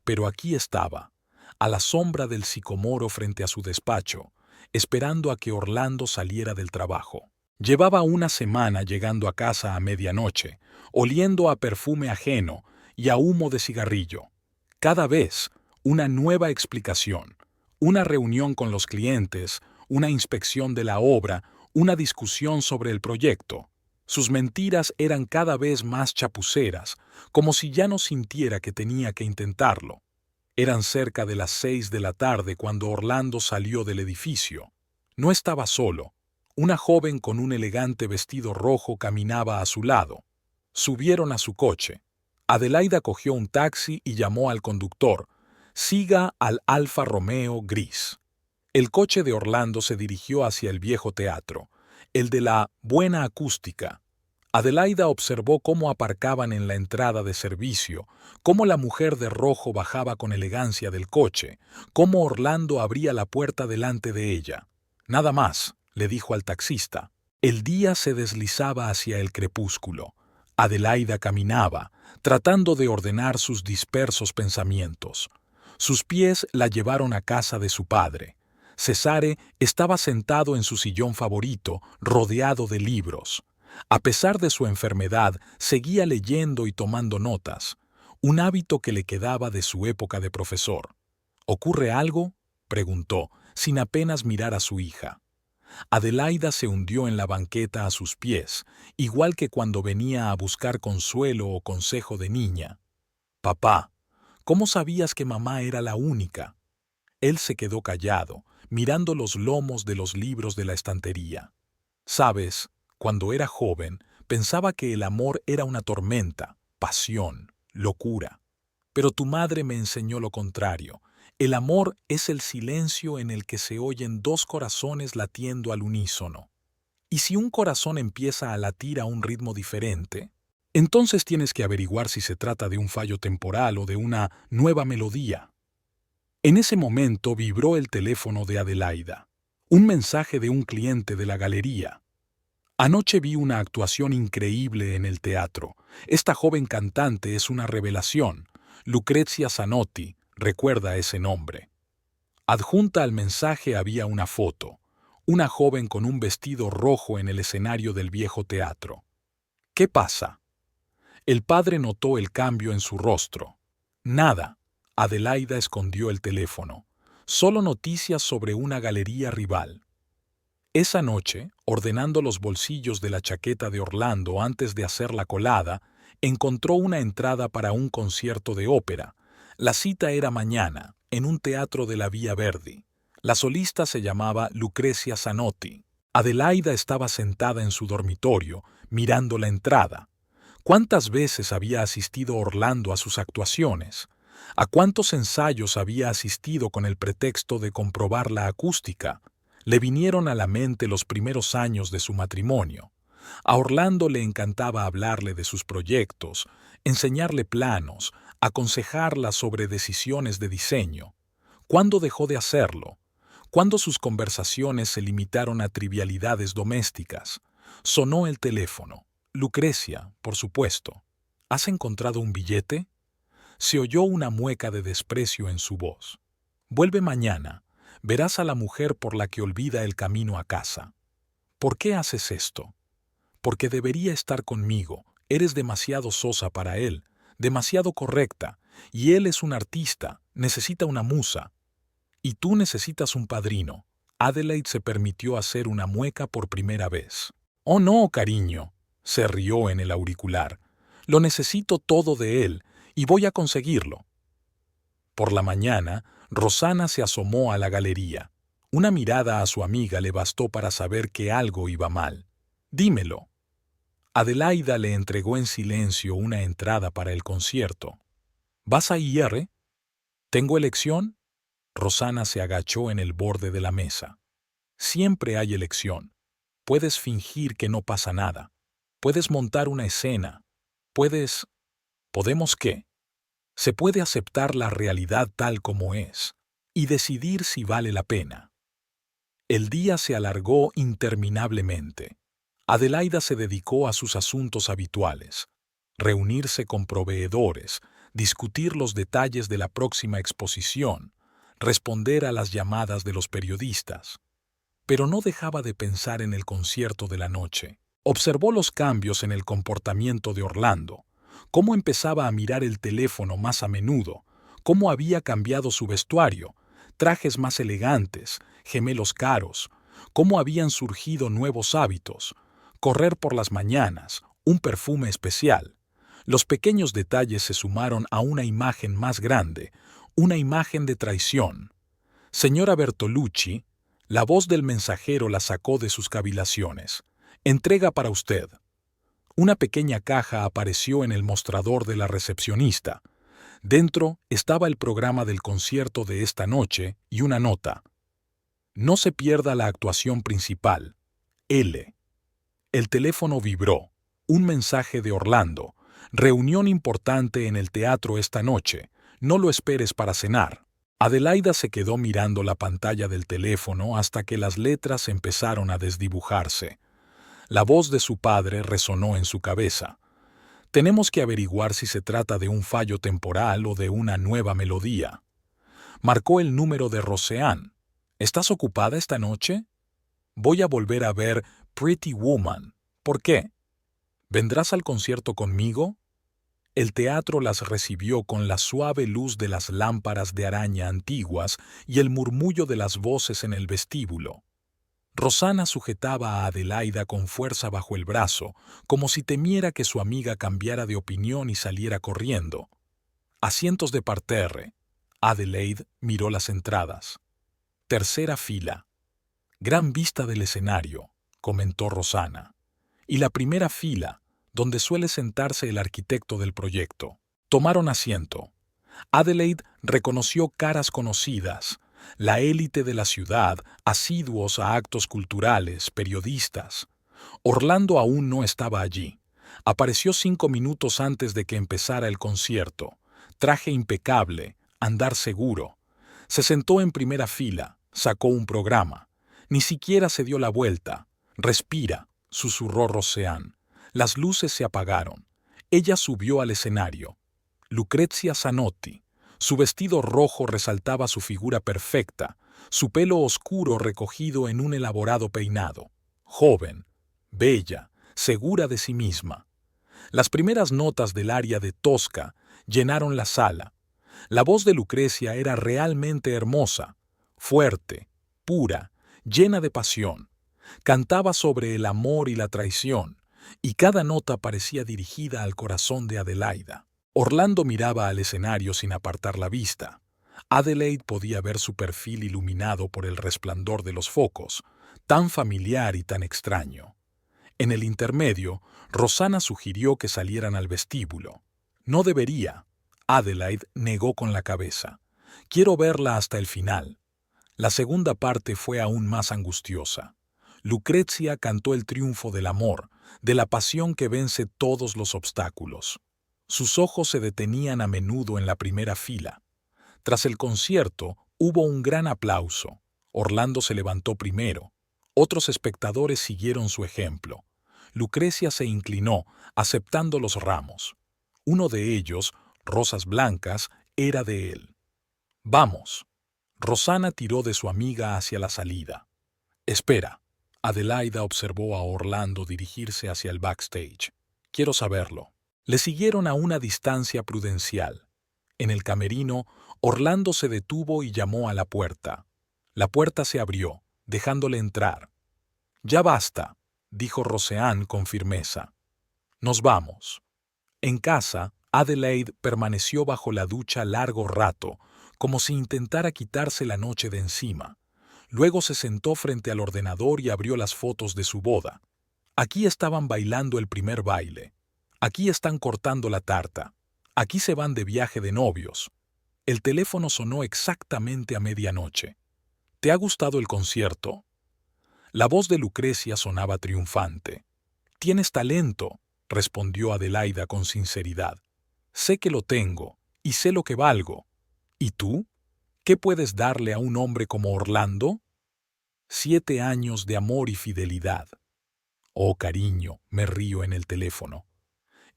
[SPEAKER 1] Pero aquí estaba, a la sombra del sicomoro frente a su despacho, esperando a que Orlando saliera del trabajo. Llevaba una semana llegando a casa a medianoche, oliendo a perfume ajeno y a humo de cigarrillo. Cada vez, una nueva explicación, una reunión con los clientes, una inspección de la obra, una discusión sobre el proyecto. Sus mentiras eran cada vez más chapuceras, como si ya no sintiera que tenía que intentarlo. Eran cerca de las 6 de la tarde cuando Orlando salió del edificio. No estaba solo. Una joven con un elegante vestido rojo caminaba a su lado. Subieron a su coche. Adelaida cogió un taxi y llamó al conductor. Siga al Alfa Romeo gris. El coche de Orlando se dirigió hacia el viejo teatro, el de la buena acústica. Adelaida observó cómo aparcaban en la entrada de servicio, cómo la mujer de rojo bajaba con elegancia del coche, cómo Orlando abría la puerta delante de ella. Nada más, le dijo al taxista. El día se deslizaba hacia el crepúsculo. Adelaida caminaba, tratando de ordenar sus dispersos pensamientos. Sus pies la llevaron a casa de su padre. Cesare estaba sentado en su sillón favorito, rodeado de libros. A pesar de su enfermedad, seguía leyendo y tomando notas, un hábito que le quedaba de su época de profesor. ¿Ocurre algo?, preguntó, sin apenas mirar a su hija. Adelaida se hundió en la banqueta a sus pies, igual que cuando venía a buscar consuelo o consejo de niña. «Papá, ¿cómo sabías que mamá era la única?». Él se quedó callado, mirando los lomos de los libros de la estantería. «Sabes, cuando era joven, pensaba que el amor era una tormenta, pasión, locura. Pero tu madre me enseñó lo contrario. El amor es el silencio en el que se oyen dos corazones latiendo al unísono. Y si un corazón empieza a latir a un ritmo diferente, entonces tienes que averiguar si se trata de un fallo temporal o de una nueva melodía». En ese momento vibró el teléfono de Adelaida. Un mensaje de un cliente de la galería. «Anoche vi una actuación increíble en el teatro. Esta joven cantante es una revelación. Lucrezia Zanotti, recuerda ese nombre». Adjunta al mensaje había una foto. Una joven con un vestido rojo en el escenario del viejo teatro. «¿Qué pasa?». El padre notó el cambio en su rostro. «Nada». Adelaida escondió el teléfono. «Solo noticias sobre una galería rival». Esa noche, ordenando los bolsillos de la chaqueta de Orlando antes de hacer la colada, encontró una entrada para un concierto de ópera. La cita era mañana, en un teatro de la Vía Verdi. La solista se llamaba Lucrezia Zanotti. Adelaida estaba sentada en su dormitorio, mirando la entrada. ¿Cuántas veces había asistido Orlando a sus actuaciones? ¿A cuántos ensayos había asistido con el pretexto de comprobar la acústica? Le vinieron a la mente los primeros años de su matrimonio. A Orlando le encantaba hablarle de sus proyectos, enseñarle planos, aconsejarla sobre decisiones de diseño. ¿Cuándo dejó de hacerlo? ¿Cuándo sus conversaciones se limitaron a trivialidades domésticas? Sonó el teléfono. Lucrecia, por supuesto. ¿Has encontrado un billete? Se oyó una mueca de desprecio en su voz. «Vuelve mañana. Verás a la mujer por la que olvida el camino a casa». «¿Por qué haces esto?». «Porque debería estar conmigo. Eres demasiado sosa para él, demasiado correcta, y él es un artista, necesita una musa. Y tú necesitas un padrino». Adelaide se permitió hacer una mueca por primera vez. «Oh no, cariño», se rió en el auricular. «Lo necesito todo de él, y voy a conseguirlo». Por la mañana, Rosana se asomó a la galería. Una mirada a su amiga le bastó para saber que algo iba mal. «Dímelo». Adelaida le entregó en silencio una entrada para el concierto. «¿Vas a ir? ¿Tengo elección?». Rosana se agachó en el borde de la mesa. «Siempre hay elección. Puedes fingir que no pasa nada. Puedes montar una escena. ¿Podemos qué? Se puede aceptar la realidad tal como es y decidir si vale la pena». El día se alargó interminablemente. Adelaida se dedicó a sus asuntos habituales: reunirse con proveedores, discutir los detalles de la próxima exposición, responder a las llamadas de los periodistas. Pero no dejaba de pensar en el concierto de la noche. Observó los cambios en el comportamiento de Orlando, cómo empezaba a mirar el teléfono más a menudo, cómo había cambiado su vestuario, trajes más elegantes, gemelos caros, cómo habían surgido nuevos hábitos, correr por las mañanas, un perfume especial. Los pequeños detalles se sumaron a una imagen más grande, una imagen de traición. «Señora Bertolucci», la voz del mensajero la sacó de sus cavilaciones. «Entrega para usted». Una pequeña caja apareció en el mostrador de la recepcionista. Dentro estaba el programa del concierto de esta noche y una nota: «No se pierda la actuación principal. L». El teléfono vibró. Un mensaje de Orlando: «Reunión importante en el teatro esta noche. No lo esperes para cenar». Adelaida se quedó mirando la pantalla del teléfono hasta que las letras empezaron a desdibujarse. La voz de su padre resonó en su cabeza. Tenemos que averiguar si se trata de un fallo temporal o de una nueva melodía. Marcó el número de Roseanne. ¿Estás ocupada esta noche? Voy a volver a ver Pretty Woman. ¿Por qué? ¿Vendrás al concierto conmigo? El teatro las recibió con la suave luz de las lámparas de araña antiguas y el murmullo de las voces en el vestíbulo. Rosana sujetaba a Adelaida con fuerza bajo el brazo, como si temiera que su amiga cambiara de opinión y saliera corriendo. Asientos de parterre. Adelaide miró las entradas. Tercera fila. Gran vista del escenario, comentó Rosana. Y la primera fila, donde suele sentarse el arquitecto del proyecto. Tomaron asiento. Adelaide reconoció caras conocidas, la élite de la ciudad, asiduos a actos culturales, periodistas. Orlando aún no estaba allí. Apareció 5 minutos antes de que empezara el concierto. Traje impecable, andar seguro. Se sentó en primera fila, sacó un programa. Ni siquiera se dio la vuelta. Respira, susurró Roseanne. Las luces se apagaron. Ella subió al escenario. Lucrezia Zanotti. Su vestido rojo resaltaba su figura perfecta, su pelo oscuro recogido en un elaborado peinado. Joven, bella, segura de sí misma. Las primeras notas del aria de Tosca llenaron la sala. La voz de Lucrecia era realmente hermosa, fuerte, pura, llena de pasión. Cantaba sobre el amor y la traición, y cada nota parecía dirigida al corazón de Adelaida. Orlando miraba al escenario sin apartar la vista. Adelaide podía ver su perfil iluminado por el resplandor de los focos, tan familiar y tan extraño. En el intermedio, Rosana sugirió que salieran al vestíbulo. No debería. Adelaide negó con la cabeza. Quiero verla hasta el final. La segunda parte fue aún más angustiosa. Lucrecia cantó el triunfo del amor, de la pasión que vence todos los obstáculos. Sus ojos se detenían a menudo en la primera fila. Tras el concierto, hubo un gran aplauso. Orlando se levantó primero. Otros espectadores siguieron su ejemplo. Lucrecia se inclinó, aceptando los ramos. Uno de ellos, rosas blancas, era de él. «Vamos». Rosana tiró de su amiga hacia la salida. «Espera». Adelaida observó a Orlando dirigirse hacia el backstage. «Quiero saberlo». Le siguieron a una distancia prudencial. En el camerino, Orlando se detuvo y llamó a la puerta. La puerta se abrió, dejándole entrar. «Ya basta», dijo Roseanne con firmeza. «Nos vamos». En casa, Adelaide permaneció bajo la ducha largo rato, como si intentara quitarse la noche de encima. Luego se sentó frente al ordenador y abrió las fotos de su boda. Aquí estaban bailando el primer baile. Aquí están cortando la tarta. Aquí se van de viaje de novios. El teléfono sonó exactamente a medianoche. ¿Te ha gustado el concierto? La voz de Lucrecia sonaba triunfante. «Tienes talento», respondió Adelaida con sinceridad. «Sé que lo tengo, y sé lo que valgo. ¿Y tú? ¿Qué puedes darle a un hombre como Orlando? 7 años de amor y fidelidad». «Oh, cariño», me río en el teléfono.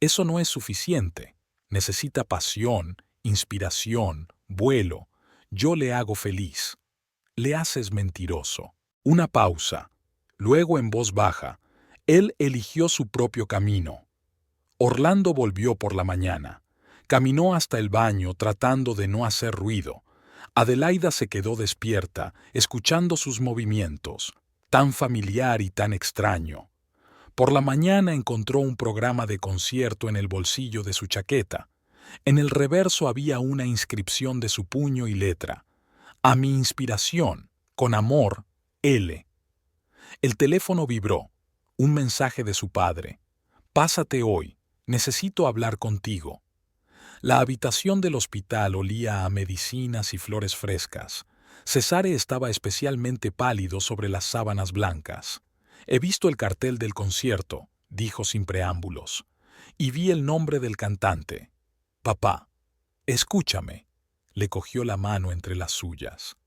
[SPEAKER 1] «Eso no es suficiente. Necesita pasión, inspiración, vuelo. Yo le hago feliz». «Le haces mentiroso». Una pausa. Luego en voz baja. Él eligió su propio camino. Orlando volvió por la mañana. Caminó hasta el baño tratando de no hacer ruido. Adelaida se quedó despierta, escuchando sus movimientos, tan familiar y tan extraño. Por la mañana encontró un programa de concierto en el bolsillo de su chaqueta. En el reverso había una inscripción de su puño y letra. «A mi inspiración, con amor, L». El teléfono vibró. Un mensaje de su padre. «Pásate hoy. Necesito hablar contigo». La habitación del hospital olía a medicinas y flores frescas. Cesare estaba especialmente pálido sobre las sábanas blancas. «He visto el cartel del concierto», dijo sin preámbulos, «y vi el nombre del cantante. Papá, escúchame». Le cogió la mano entre las suyas.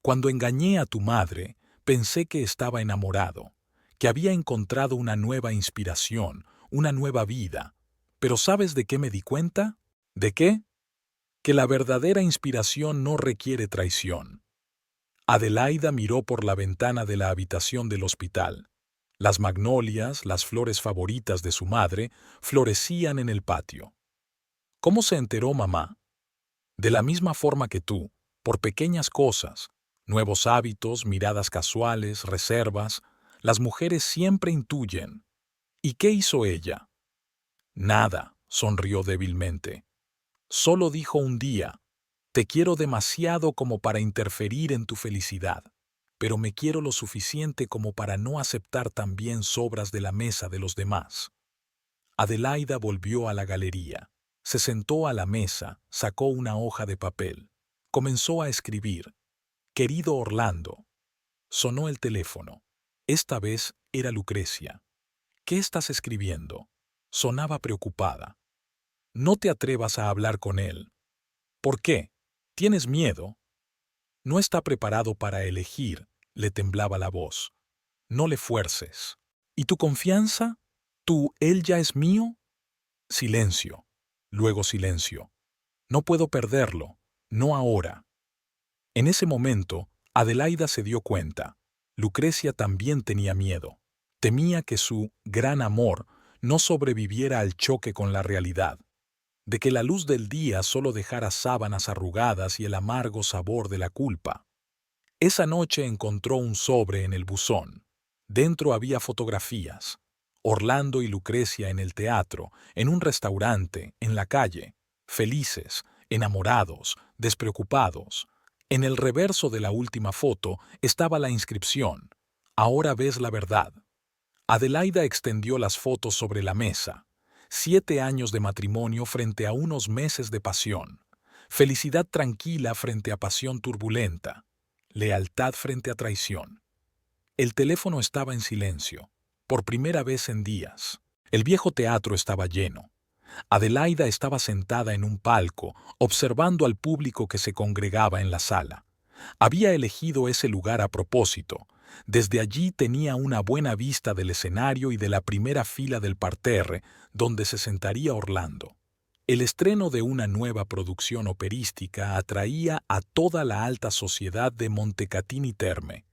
[SPEAKER 1] «Cuando engañé a tu madre, pensé que estaba enamorado, que había encontrado una nueva inspiración, una nueva vida. Pero ¿sabes de qué me di cuenta? ¿De qué? Que la verdadera inspiración no requiere traición. Adelaida miró por la ventana de la habitación del hospital. Las magnolias, las flores favoritas de su madre, florecían en el patio. ¿Cómo se enteró mamá? De la misma forma que tú, por pequeñas cosas, nuevos hábitos, miradas casuales, reservas, las mujeres siempre intuyen. ¿Y qué hizo ella? Nada, sonrió débilmente. Solo dijo un día, te quiero demasiado como para interferir en tu felicidad, pero me quiero lo suficiente como para no aceptar también sobras de la mesa de los demás. Adelaida volvió a la galería. Se sentó a la mesa, sacó una hoja de papel. Comenzó a escribir. Querido Orlando. Sonó el teléfono. Esta vez era Lucrecia. ¿Qué estás escribiendo? Sonaba preocupada. No te atrevas a hablar con él. ¿Por qué? ¿Tienes miedo? No está preparado para elegir, le temblaba la voz. No le fuerces. ¿Y tu confianza? ¿Él ya es mío? Silencio. Luego silencio. No puedo perderlo. No ahora. En ese momento, Adelaida se dio cuenta. Lucrecia también tenía miedo. Temía que su gran amor no sobreviviera al choque con la realidad, de que la luz del día solo dejara sábanas arrugadas y el amargo sabor de la culpa. Esa noche encontró un sobre en el buzón. Dentro había fotografías. Orlando y Lucrecia en el teatro, en un restaurante, en la calle, felices, enamorados, despreocupados. En el reverso de la última foto estaba la inscripción: Ahora ves la verdad. Adelaida extendió las fotos sobre la mesa. 7 años de matrimonio frente a unos meses de pasión. Felicidad tranquila frente a pasión turbulenta. Lealtad frente a traición. El teléfono estaba en silencio, por primera vez en días. El viejo teatro estaba lleno. Adelaida estaba sentada en un palco, observando al público que se congregaba en la sala. Había elegido ese lugar a propósito. Desde allí tenía una buena vista del escenario y de la primera fila del parterre, donde se sentaría Orlando. El estreno de una nueva producción operística atraía a toda la alta sociedad de Montecatini Terme.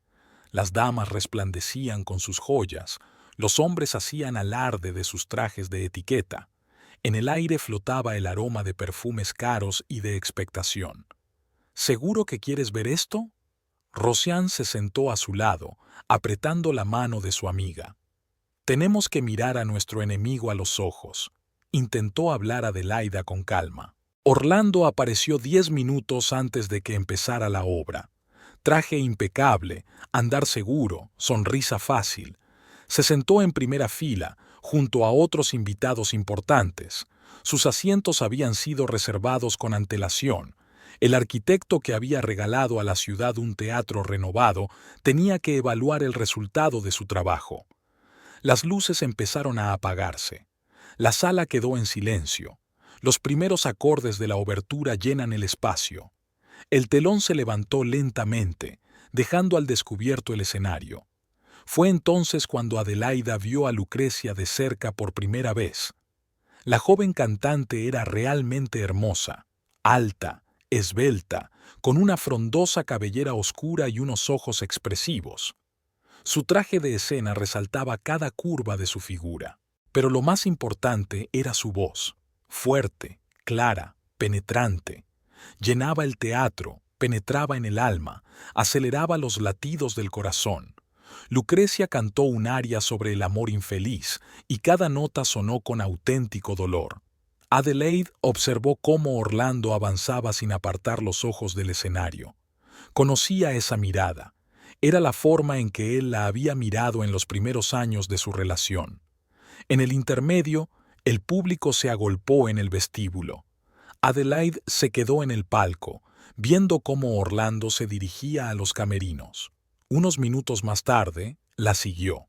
[SPEAKER 1] Las damas resplandecían con sus joyas, los hombres hacían alarde de sus trajes de etiqueta. En el aire flotaba el aroma de perfumes caros y de expectación. ¿Seguro que quieres ver esto? Rosiane se sentó a su lado, apretando la mano de su amiga. Tenemos que mirar a nuestro enemigo a los ojos. Intentó hablar Adelaida con calma. Orlando apareció 10 minutos antes de que empezara la obra. Traje impecable, andar seguro, sonrisa fácil. Se sentó en primera fila, junto a otros invitados importantes. Sus asientos habían sido reservados con antelación. El arquitecto que había regalado a la ciudad un teatro renovado tenía que evaluar el resultado de su trabajo. Las luces empezaron a apagarse. La sala quedó en silencio. Los primeros acordes de la obertura llenan el espacio. El telón se levantó lentamente, dejando al descubierto el escenario. Fue entonces cuando Adelaida vio a Lucrecia de cerca por primera vez. La joven cantante era realmente hermosa, alta, esbelta, con una frondosa cabellera oscura y unos ojos expresivos. Su traje de escena resaltaba cada curva de su figura. Pero lo más importante era su voz, fuerte, clara, penetrante. Llenaba el teatro, penetraba en el alma, aceleraba los latidos del corazón. Lucrecia cantó un aria sobre el amor infeliz, y cada nota sonó con auténtico dolor. Adelaide observó cómo Orlando avanzaba sin apartar los ojos del escenario. Conocía esa mirada. Era la forma en que él la había mirado en los primeros años de su relación. En el intermedio, el público se agolpó en el vestíbulo. Adelaide se quedó en el palco, viendo cómo Orlando se dirigía a los camerinos. Unos minutos más tarde, la siguió.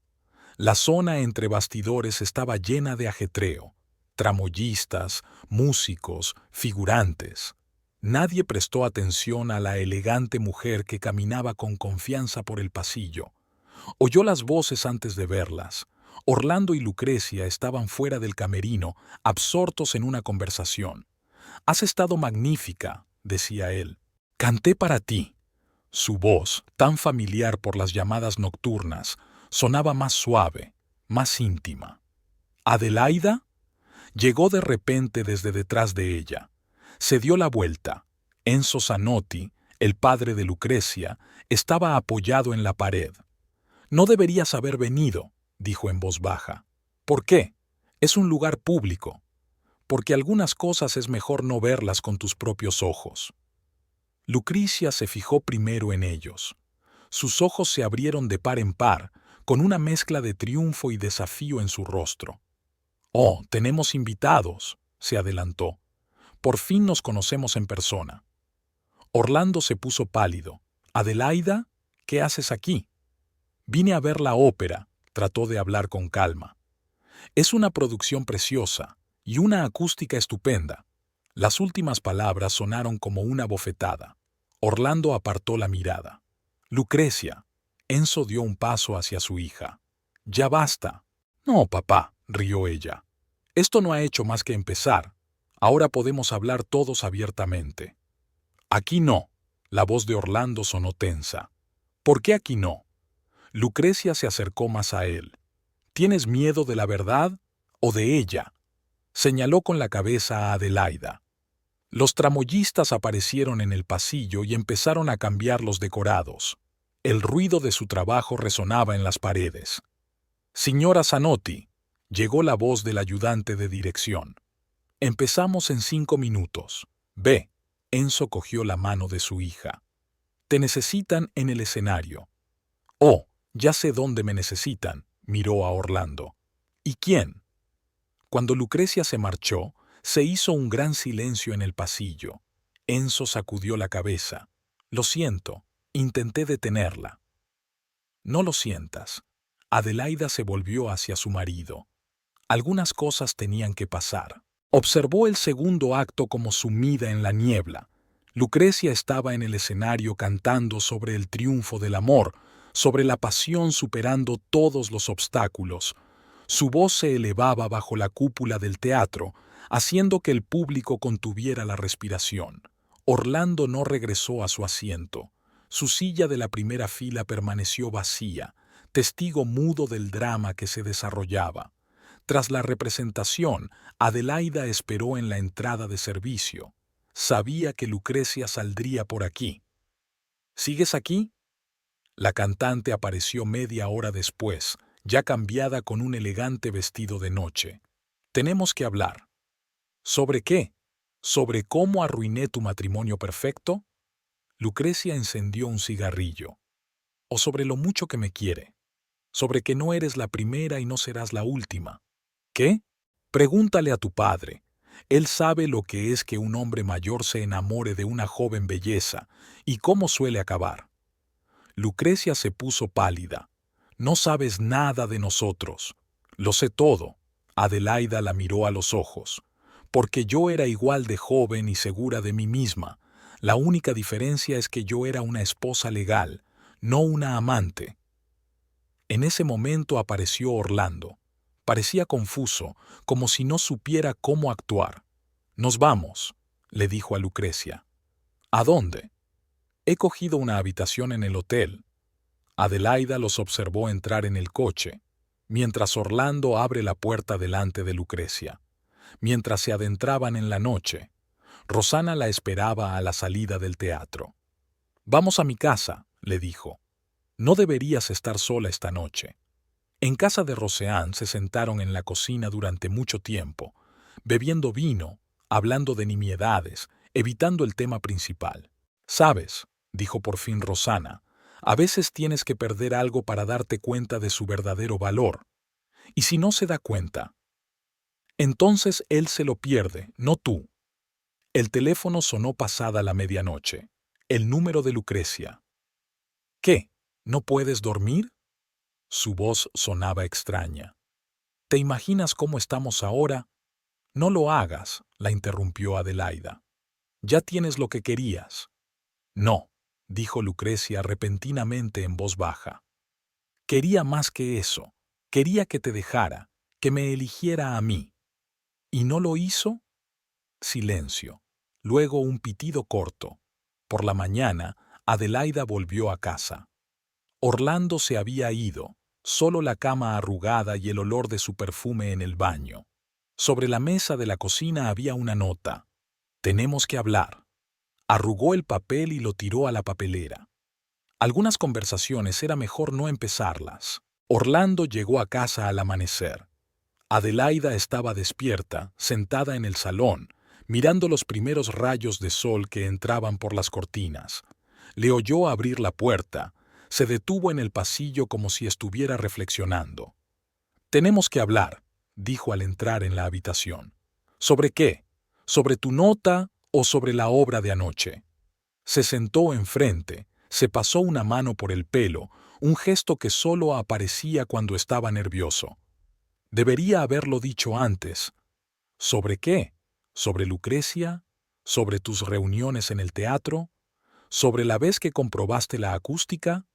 [SPEAKER 1] La zona entre bastidores estaba llena de ajetreo. Tramoyistas, músicos, figurantes. Nadie prestó atención a la elegante mujer que caminaba con confianza por el pasillo. Oyó las voces antes de verlas. Orlando y Lucrecia estaban fuera del camerino, absortos en una conversación. «Has estado magnífica», decía él. «Canté para ti». Su voz, tan familiar por las llamadas nocturnas, sonaba más suave, más íntima. «¿Adelaida?» Llegó de repente desde detrás de ella. Se dio la vuelta. Enzo Zanotti, el padre de Lucrecia, estaba apoyado en la pared. «No deberías haber venido», dijo en voz baja. «¿Por qué? Es un lugar público. Porque algunas cosas es mejor no verlas con tus propios ojos». Lucrecia se fijó primero en ellos. Sus ojos se abrieron de par en par, con una mezcla de triunfo y desafío en su rostro. «Oh, tenemos invitados», se adelantó. «Por fin nos conocemos en persona». Orlando se puso pálido. «Adelaida, ¿qué haces aquí?» «Vine a ver la ópera», trató de hablar con calma. «Es una producción preciosa y una acústica estupenda». Las últimas palabras sonaron como una bofetada. Orlando apartó la mirada. «Lucrecia». Enzo dio un paso hacia su hija. «Ya basta». «No, papá», rió ella. «Esto no ha hecho más que empezar. Ahora podemos hablar todos abiertamente». «Aquí no». La voz de Orlando sonó tensa. «¿Por qué aquí no?» Lucrecia se acercó más a él. «¿Tienes miedo de la verdad o de ella?», señaló con la cabeza a Adelaida. Los tramoyistas aparecieron en el pasillo y empezaron a cambiar los decorados. El ruido de su trabajo resonaba en las paredes. «Señora Zanotti», llegó la voz del ayudante de dirección. «Empezamos en 5 minutos. Ve». Enzo cogió la mano de su hija. «Te necesitan en el escenario». «Oh, ya sé dónde me necesitan», miró a Orlando. «¿Y quién?». Cuando Lucrecia se marchó, se hizo un gran silencio en el pasillo. Enzo sacudió la cabeza. «Lo siento, intenté detenerla». «No lo sientas». Adelaida se volvió hacia su marido. Algunas cosas tenían que pasar. Observó el segundo acto como sumida en la niebla. Lucrecia estaba en el escenario cantando sobre el triunfo del amor, sobre la pasión superando todos los obstáculos. Su voz se elevaba bajo la cúpula del teatro, haciendo que el público contuviera la respiración. Orlando no regresó a su asiento. Su silla de la primera fila permaneció vacía, testigo mudo del drama que se desarrollaba. Tras la representación, Adelaida esperó en la entrada de servicio. Sabía que Lucrecia saldría por aquí. «¿Sigues aquí?». La cantante apareció media hora después, ya cambiada con un elegante vestido de noche. «Tenemos que hablar». «¿Sobre qué? ¿Sobre cómo arruiné tu matrimonio perfecto?». Lucrecia encendió un cigarrillo. «O sobre lo mucho que me quiere. Sobre que no eres la primera y no serás la última». «¿Qué?». «Pregúntale a tu padre. Él sabe lo que es que un hombre mayor se enamore de una joven belleza y cómo suele acabar». Lucrecia se puso pálida. «No sabes nada de nosotros». «Lo sé todo». Adelaida la miró a los ojos. «Porque yo era igual de joven y segura de mí misma. La única diferencia es que yo era una esposa legal, no una amante». En ese momento apareció Orlando. Parecía confuso, como si no supiera cómo actuar. «Nos vamos», le dijo a Lucrecia. «¿A dónde?». «He cogido una habitación en el hotel». Adelaida los observó entrar en el coche, mientras Orlando abre la puerta delante de Lucrecia. Mientras se adentraban en la noche, Rosana la esperaba a la salida del teatro. «Vamos a mi casa», le dijo. «No deberías estar sola esta noche». En casa de Roseanne se sentaron en la cocina durante mucho tiempo, bebiendo vino, hablando de nimiedades, evitando el tema principal. «¿Sabes?», dijo por fin Rosana, «a veces tienes que perder algo para darte cuenta de su verdadero valor. Y si no se da cuenta, entonces él se lo pierde, no tú». El teléfono sonó pasada la medianoche. El número de Lucrecia. «¿Qué? ¿No puedes dormir?». Su voz sonaba extraña. «¿Te imaginas cómo estamos ahora?». «No lo hagas», la interrumpió Adelaida. «Ya tienes lo que querías». «No», dijo Lucrecia repentinamente en voz baja. «Quería más que eso. Quería que te dejara, que me eligiera a mí. ¿Y no lo hizo? Silencio. Luego un pitido corto. Por la mañana, Adelaida volvió a casa. Orlando se había ido, solo la cama arrugada y el olor de su perfume en el baño. Sobre la mesa de la cocina había una nota. Tenemos que hablar. Arrugó el papel y lo tiró a la papelera. Algunas conversaciones era mejor no empezarlas. Orlando llegó a casa al amanecer. Adelaida estaba despierta, sentada en el salón, mirando los primeros rayos de sol que entraban por las cortinas. Le oyó abrir la puerta. Se detuvo en el pasillo como si estuviera reflexionando. Tenemos que hablar, dijo al entrar en la habitación. ¿Sobre qué? ¿Sobre tu nota o sobre la obra de anoche? Se sentó enfrente, se pasó una mano por el pelo, un gesto que solo aparecía cuando estaba nervioso. Debería haberlo dicho antes. ¿Sobre qué? ¿Sobre Lucrecia? ¿Sobre tus reuniones en el teatro? ¿Sobre la vez que comprobaste la acústica?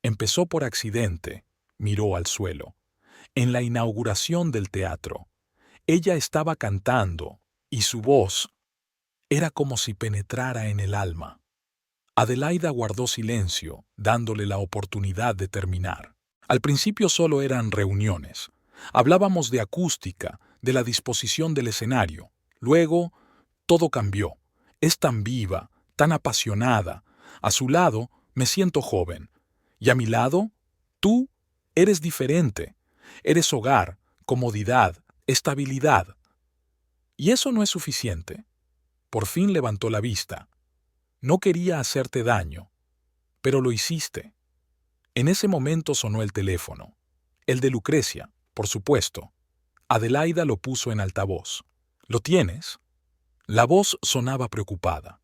[SPEAKER 1] Empezó por accidente, miró al suelo. En la inauguración del teatro, ella estaba cantando, y su voz era como si penetrara en el alma. Adelaida guardó silencio, dándole la oportunidad de terminar. Al principio solo eran reuniones. Hablábamos de acústica, de la disposición del escenario. Luego, todo cambió. Es tan viva, tan apasionada. A su lado, me siento joven. Y a mi lado, tú eres diferente. Eres hogar, comodidad, estabilidad. ¿Y eso no es suficiente? Por fin levantó la vista. No quería hacerte daño, pero lo hiciste. En ese momento sonó el teléfono. El de Lucrecia, por supuesto. Adelaida lo puso en altavoz. ¿Lo tienes? La voz sonaba preocupada.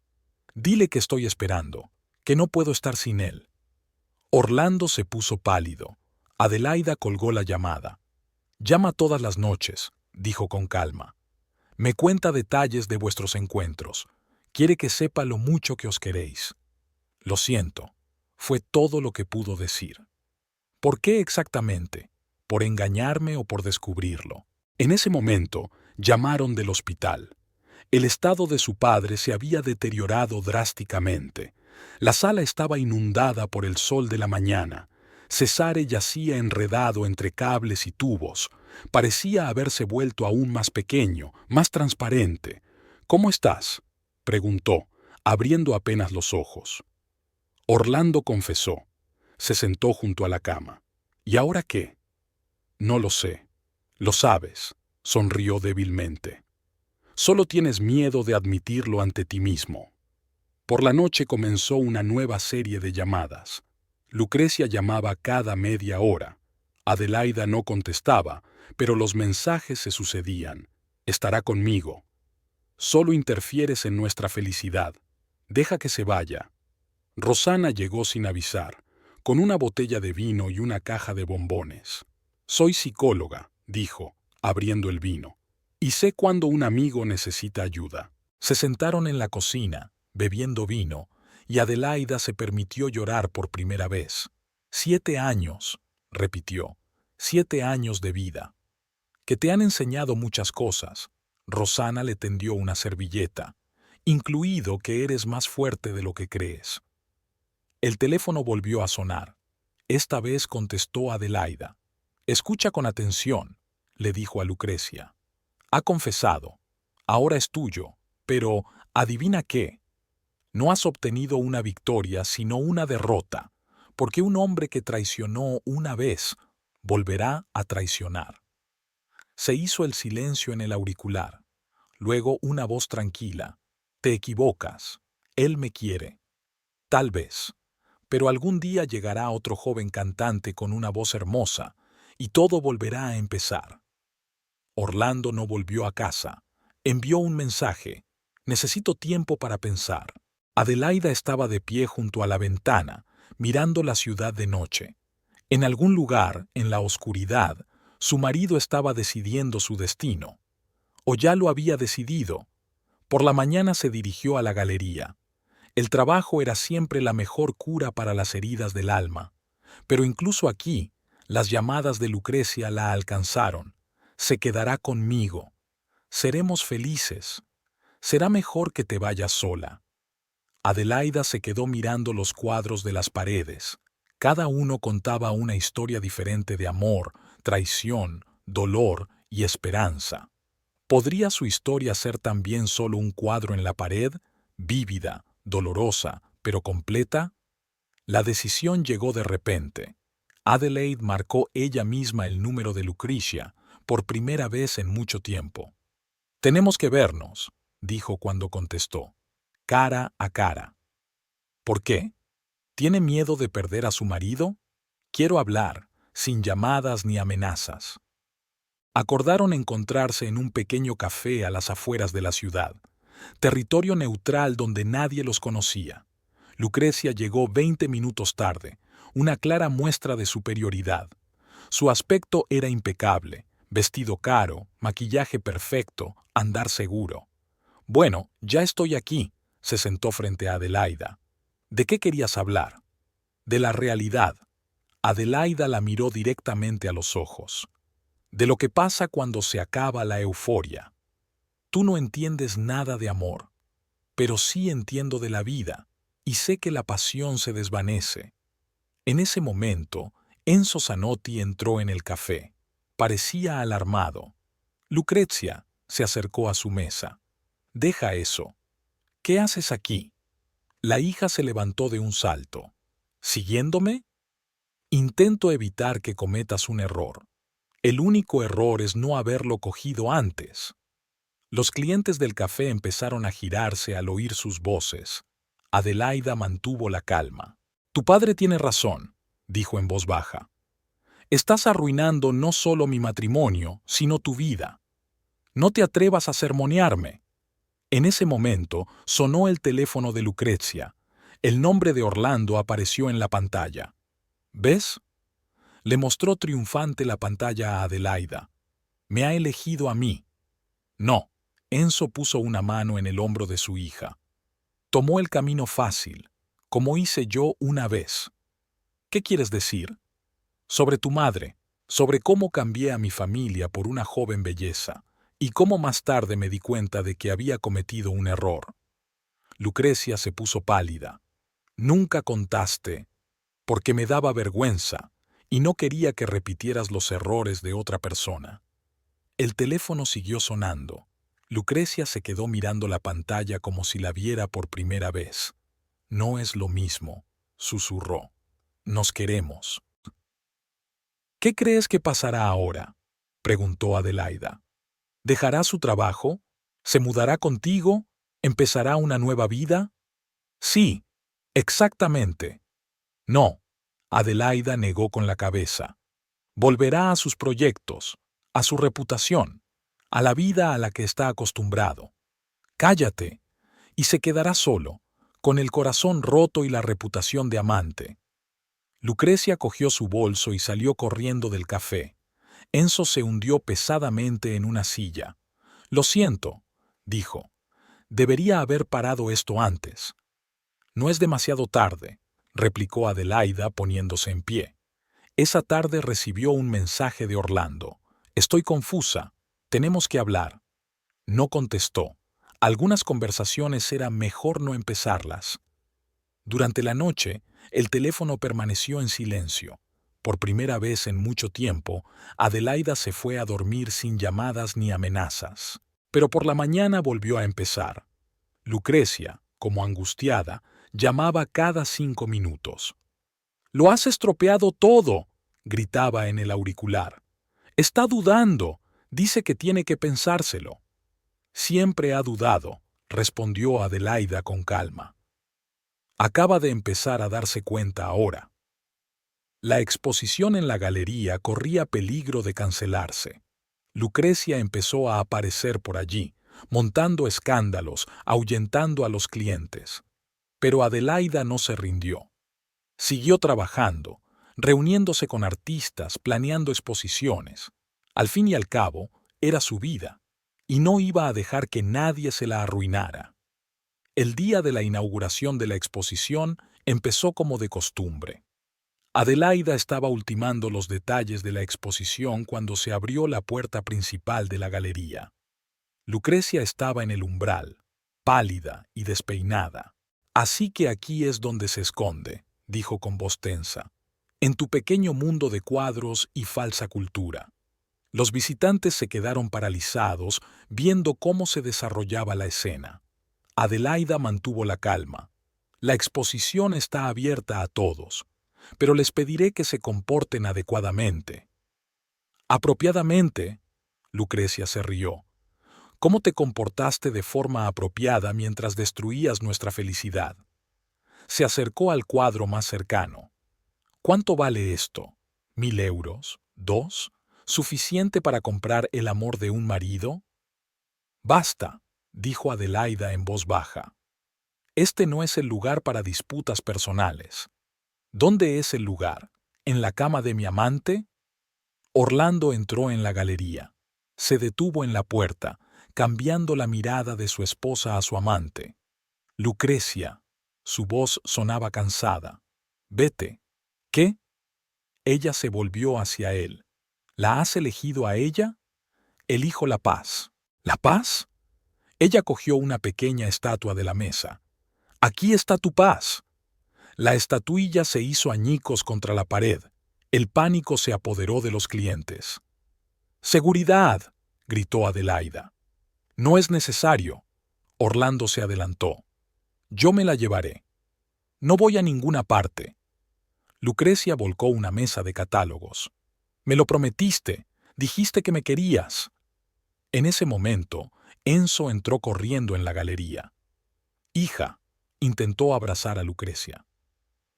[SPEAKER 1] Dile que estoy esperando, que no puedo estar sin él. Orlando se puso pálido. Adelaida colgó la llamada. Llama todas las noches, dijo con calma. Me cuenta detalles de vuestros encuentros. Quiere que sepa lo mucho que os queréis. Lo siento, fue todo lo que pudo decir. ¿Por qué exactamente? ¿Por engañarme o por descubrirlo? En ese momento, llamaron del hospital. El estado de su padre se había deteriorado drásticamente. La sala estaba inundada por el sol de la mañana. Cesare yacía enredado entre cables y tubos. Parecía haberse vuelto aún más pequeño, más transparente. ¿Cómo estás?, preguntó, abriendo apenas los ojos. Orlando confesó. Se sentó junto a la cama. ¿Y ahora qué? No lo sé. Lo sabes, sonrió débilmente. Solo tienes miedo de admitirlo ante ti mismo. Por la noche comenzó una nueva serie de llamadas. Lucrecia llamaba cada media hora. Adelaida no contestaba, pero los mensajes se sucedían. Estará conmigo. Solo interfieres en nuestra felicidad. Deja que se vaya. Rosana llegó sin avisar, con una botella de vino y una caja de bombones. Soy psicóloga, dijo, abriendo el vino, y sé cuando un amigo necesita ayuda. Se sentaron en la cocina, bebiendo vino, y Adelaida se permitió llorar por primera vez. 7 años, repitió, 7 años de vida. Que te han enseñado muchas cosas. Rosana le tendió una servilleta, incluido que eres más fuerte de lo que crees. El teléfono volvió a sonar. Esta vez contestó Adelaida. Escucha con atención, le dijo a Lucrecia. Ha confesado. Ahora es tuyo, pero ¿adivina qué? No has obtenido una victoria, sino una derrota, porque un hombre que traicionó una vez volverá a traicionar. Se hizo el silencio en el auricular. Luego una voz tranquila. Te equivocas. Él me quiere. Tal vez. Pero algún día llegará otro joven cantante con una voz hermosa, y todo volverá a empezar. Orlando no volvió a casa. Envió un mensaje. Necesito tiempo para pensar. Adelaida estaba de pie junto a la ventana, mirando la ciudad de noche. En algún lugar, en la oscuridad, su marido estaba decidiendo su destino. O ya lo había decidido. Por la mañana se dirigió a la galería. El trabajo era siempre la mejor cura para las heridas del alma. Pero incluso aquí, Las llamadas de Lucrecia la alcanzaron. Se quedará conmigo. Seremos felices. Será mejor que te vayas sola. Adelaida se quedó mirando los cuadros de las paredes. Cada uno contaba una historia diferente de amor, traición, dolor y esperanza. ¿Podría su historia ser también solo un cuadro en la pared, vívida, dolorosa, pero completa? La decisión llegó de repente. Adelaide marcó ella misma el número de Lucrecia, por primera vez en mucho tiempo. «Tenemos que vernos», dijo cuando contestó, cara a cara. «¿Por qué? ¿Tiene miedo de perder a su marido? Quiero hablar, sin llamadas ni amenazas». Acordaron encontrarse en un pequeño café a las afueras de la ciudad, territorio neutral donde nadie los conocía. Lucrecia llegó 20 minutos tarde, una clara muestra de superioridad. Su aspecto era impecable, vestido caro, maquillaje perfecto, andar seguro. «Bueno, ya estoy aquí», se sentó frente a Adelaida. «¿De qué querías hablar?» «De la realidad». Adelaida la miró directamente a los ojos. «De lo que pasa cuando se acaba la euforia. Tú no entiendes nada de amor, pero sí entiendo de la vida, y sé que la pasión se desvanece». En ese momento, Enzo Zanotti entró en el café. Parecía alarmado. Lucrecia se acercó a su mesa. «Deja eso. ¿Qué haces aquí?» La hija se levantó de un salto. «¿Siguiéndome?» «Intento evitar que cometas un error. El único error es no haberlo cogido antes». Los clientes del café empezaron a girarse al oír sus voces. Adelaida mantuvo la calma. «Tu padre tiene razón», dijo en voz baja. «Estás arruinando no solo mi matrimonio, sino tu vida. No te atrevas a sermonearme». En ese momento sonó el teléfono de Lucrecia. El nombre de Orlando apareció en la pantalla. «¿Ves?», le mostró triunfante la pantalla a Adelaida. «Me ha elegido a mí». «No». Enzo puso una mano en el hombro de su hija. «Tomó el camino fácil, como hice yo una vez». «¿Qué quieres decir?» «Sobre tu madre, sobre cómo cambié a mi familia por una joven belleza, y cómo más tarde me di cuenta de que había cometido un error». Lucrecia se puso pálida. «Nunca contaste, porque me daba vergüenza, y no quería que repitieras los errores de otra persona». El teléfono siguió sonando. Lucrecia se quedó mirando la pantalla como si la viera por primera vez. «No es lo mismo», susurró. «Nos queremos». «¿Qué crees que pasará ahora?», preguntó Adelaida. «¿Dejará su trabajo? ¿Se mudará contigo? ¿Empezará una nueva vida?» «Sí, exactamente». «No», Adelaida negó con la cabeza. «Volverá a sus proyectos, a su reputación, a la vida a la que está acostumbrado. Cállate, y se quedará solo, con el corazón roto y la reputación de amante». Lucrecia cogió su bolso y salió corriendo del café. Enzo se hundió pesadamente en una silla. «Lo siento», dijo. «Debería haber parado esto antes». «No es demasiado tarde», replicó Adelaida poniéndose en pie. Esa tarde recibió un mensaje de Orlando. «Estoy confusa. Tenemos que hablar». No contestó. Algunas conversaciones era mejor no empezarlas. Durante la noche, el teléfono permaneció en silencio. Por primera vez en mucho tiempo, Adelaida se fue a dormir sin llamadas ni amenazas. Pero por la mañana volvió a empezar. Lucrecia, como angustiada, llamaba cada 5 minutos. «Lo has estropeado todo», gritaba en el auricular. «Está dudando. Dice que tiene que pensárselo». «Siempre ha dudado», respondió Adelaida con calma. Acaba de empezar a darse cuenta ahora. La exposición en la galería corría peligro de cancelarse. Lucrecia empezó a aparecer por allí, montando escándalos, ahuyentando a los clientes. Pero Adelaida no se rindió. Siguió trabajando, reuniéndose con artistas, planeando exposiciones. Al fin y al cabo, era su vida, y no iba a dejar que nadie se la arruinara. El día de la inauguración de la exposición empezó como de costumbre. Adelaida estaba ultimando los detalles de la exposición cuando se abrió la puerta principal de la galería. Lucrecia estaba en el umbral, pálida y despeinada. «Así que aquí es donde se esconde», dijo con voz tensa, «en tu pequeño mundo de cuadros y falsa cultura». Los visitantes se quedaron paralizados viendo cómo se desarrollaba la escena. Adelaida mantuvo la calma. «La exposición está abierta a todos, pero les pediré que se comporten adecuadamente». «Apropiadamente», Lucrecia se rió. «¿Cómo te comportaste de forma apropiada mientras destruías nuestra felicidad?» Se acercó al cuadro más cercano. «¿Cuánto vale esto? ¿1.000 euros? ¿2? ¿Suficiente para comprar el amor de un marido?» «Basta», dijo Adelaida en voz baja. «Este no es el lugar para disputas personales». «¿Dónde es el lugar? ¿En la cama de mi amante?» Orlando entró en la galería. Se detuvo en la puerta, cambiando la mirada de su esposa a su amante. «Lucrecia». Su voz sonaba cansada. «Vete». «¿Qué?» Ella se volvió hacia él. «¿La has elegido a ella?» «Elijo la paz». «¿La paz?» Ella cogió una pequeña estatua de la mesa. «Aquí está tu paz». La estatuilla se hizo añicos contra la pared. El pánico se apoderó de los clientes. «¡Seguridad!», gritó Adelaida. «No es necesario». Orlando se adelantó. «Yo me la llevaré». «No voy a ninguna parte». Lucrecia volcó una mesa de catálogos. «Me lo prometiste. Dijiste que me querías». En ese momento, Enzo entró corriendo en la galería. «Hija», intentó abrazar a Lucrecia.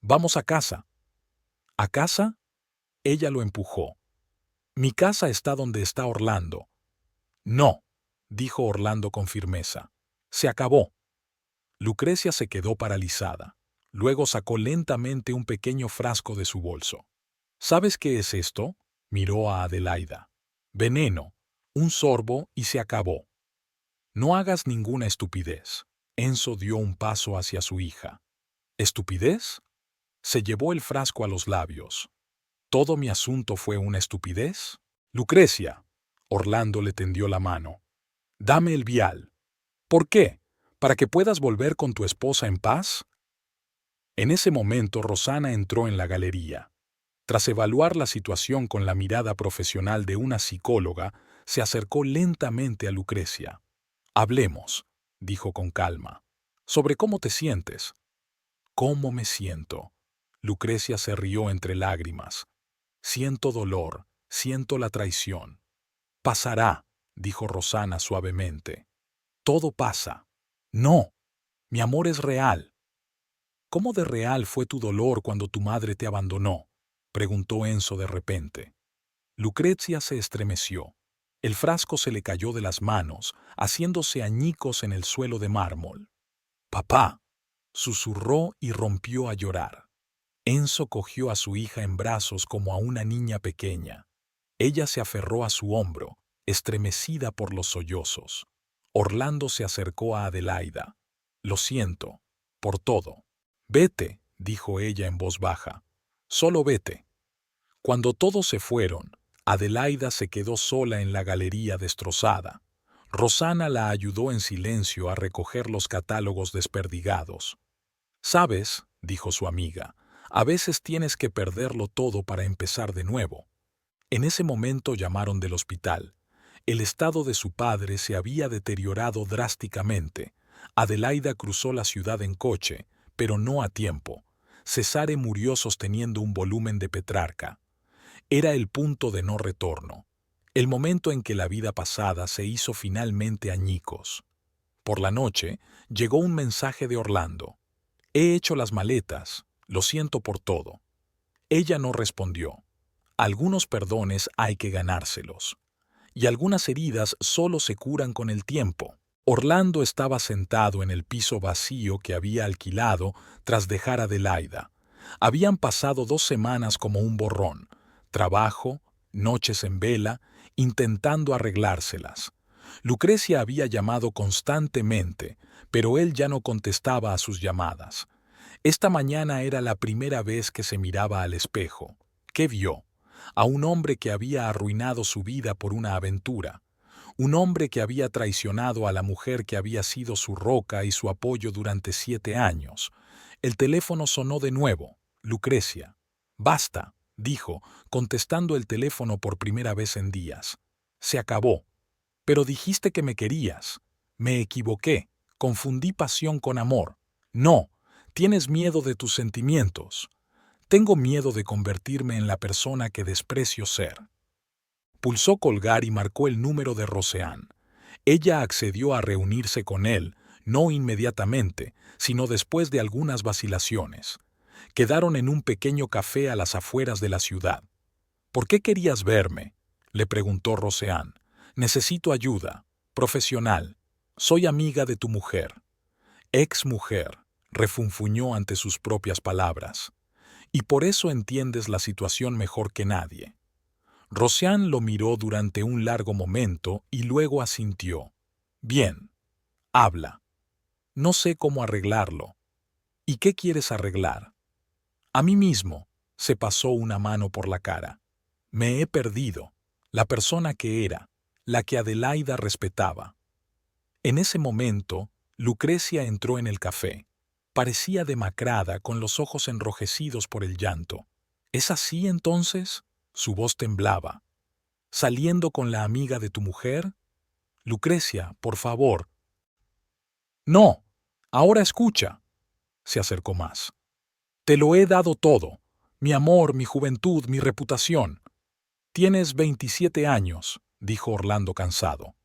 [SPEAKER 1] «Vamos a casa». «¿A casa?» Ella lo empujó. «Mi casa está donde está Orlando». «No», dijo Orlando con firmeza. «Se acabó». Lucrecia se quedó paralizada. Luego sacó lentamente un pequeño frasco de su bolso. «¿Sabes qué es esto?», miró a Adelaida. «Veneno. Un sorbo y se acabó». «No hagas ninguna estupidez». Enzo dio un paso hacia su hija. «¿Estupidez?». Se llevó el frasco a los labios. ¿Todo mi asunto fue una estupidez? «Lucrecia». Orlando le tendió la mano. «Dame el vial». «¿Por qué? ¿Para que puedas volver con tu esposa en paz?». En ese momento Rosana entró en la galería. Tras evaluar la situación con la mirada profesional de una psicóloga, se acercó lentamente a Lucrecia. «Hablemos», dijo con calma. «¿Sobre cómo te sientes?». «¿Cómo me siento?». Lucrecia se rió entre lágrimas. «Siento dolor, siento la traición». «Pasará», dijo Rosana suavemente. «Todo pasa». «No, mi amor es real». «¿Cómo de real fue tu dolor cuando tu madre te abandonó?», preguntó Enzo de repente. Lucrecia se estremeció. El frasco se le cayó de las manos, haciéndose añicos en el suelo de mármol. «Papá», susurró y rompió a llorar. Enzo cogió a su hija en brazos como a una niña pequeña. Ella se aferró a su hombro, estremecida por los sollozos. Orlando se acercó a Adelaida. «Lo siento, por todo». «Vete», dijo ella en voz baja. «Solo vete». Cuando todos se fueron, Adelaida se quedó sola en la galería destrozada. Rosana la ayudó en silencio a recoger los catálogos desperdigados. «¿Sabes?», dijo su amiga, «a veces tienes que perderlo todo para empezar de nuevo». En ese momento llamaron del hospital. El estado de su padre se había deteriorado drásticamente. Adelaida cruzó la ciudad en coche, pero no a tiempo. Cesare murió sosteniendo un volumen de Petrarca. Era el punto de no retorno, el momento en que la vida pasada se hizo finalmente añicos. Por la noche llegó un mensaje de Orlando. «He hecho las maletas, lo siento por todo». Ella no respondió. Algunos perdones hay que ganárselos. Y algunas heridas solo se curan con el tiempo. Orlando estaba sentado en el piso vacío que había alquilado tras dejar a Adelaida. Habían pasado 2 semanas como un borrón. Trabajo, noches en vela, intentando arreglárselas. Lucrecia había llamado constantemente, pero él ya no contestaba a sus llamadas. Esta mañana era la primera vez que se miraba al espejo. ¿Qué vio? A un hombre que había arruinado su vida por una aventura. Un hombre que había traicionado a la mujer que había sido su roca y su apoyo durante 7 años. El teléfono sonó de nuevo. Lucrecia. «Basta», dijo, contestando el teléfono por primera vez en días. «Se acabó. Pero dijiste que me querías». «Me equivoqué. Confundí pasión con amor». «No. Tienes miedo de tus sentimientos». «Tengo miedo de convertirme en la persona que desprecio ser». Pulsó colgar y marcó el número de Roseanne. Ella accedió a reunirse con él, no inmediatamente, sino después de algunas vacilaciones. Quedaron en un pequeño café a las afueras de la ciudad. «¿Por qué querías verme?», le preguntó Roseanne. «Necesito ayuda. Profesional. Soy amiga de tu mujer». «Ex mujer», refunfuñó ante sus propias palabras. «Y por eso entiendes la situación mejor que nadie». Roseanne lo miró durante un largo momento y luego asintió. «Bien. Habla. No sé cómo arreglarlo». «¿Y qué quieres arreglar?» «A mí mismo», se pasó una mano por la cara. «Me he perdido. La persona que era, la que Adelaida respetaba». En ese momento, Lucrecia entró en el café. Parecía demacrada, con los ojos enrojecidos por el llanto. «¿Es así entonces?», su voz temblaba. «¿Saliendo con la amiga de tu mujer?» «Lucrecia, por favor». «No. Ahora escucha». Se acercó más. «Te lo he dado todo. Mi amor, mi juventud, mi reputación». «Tienes 27 años», dijo Orlando cansado.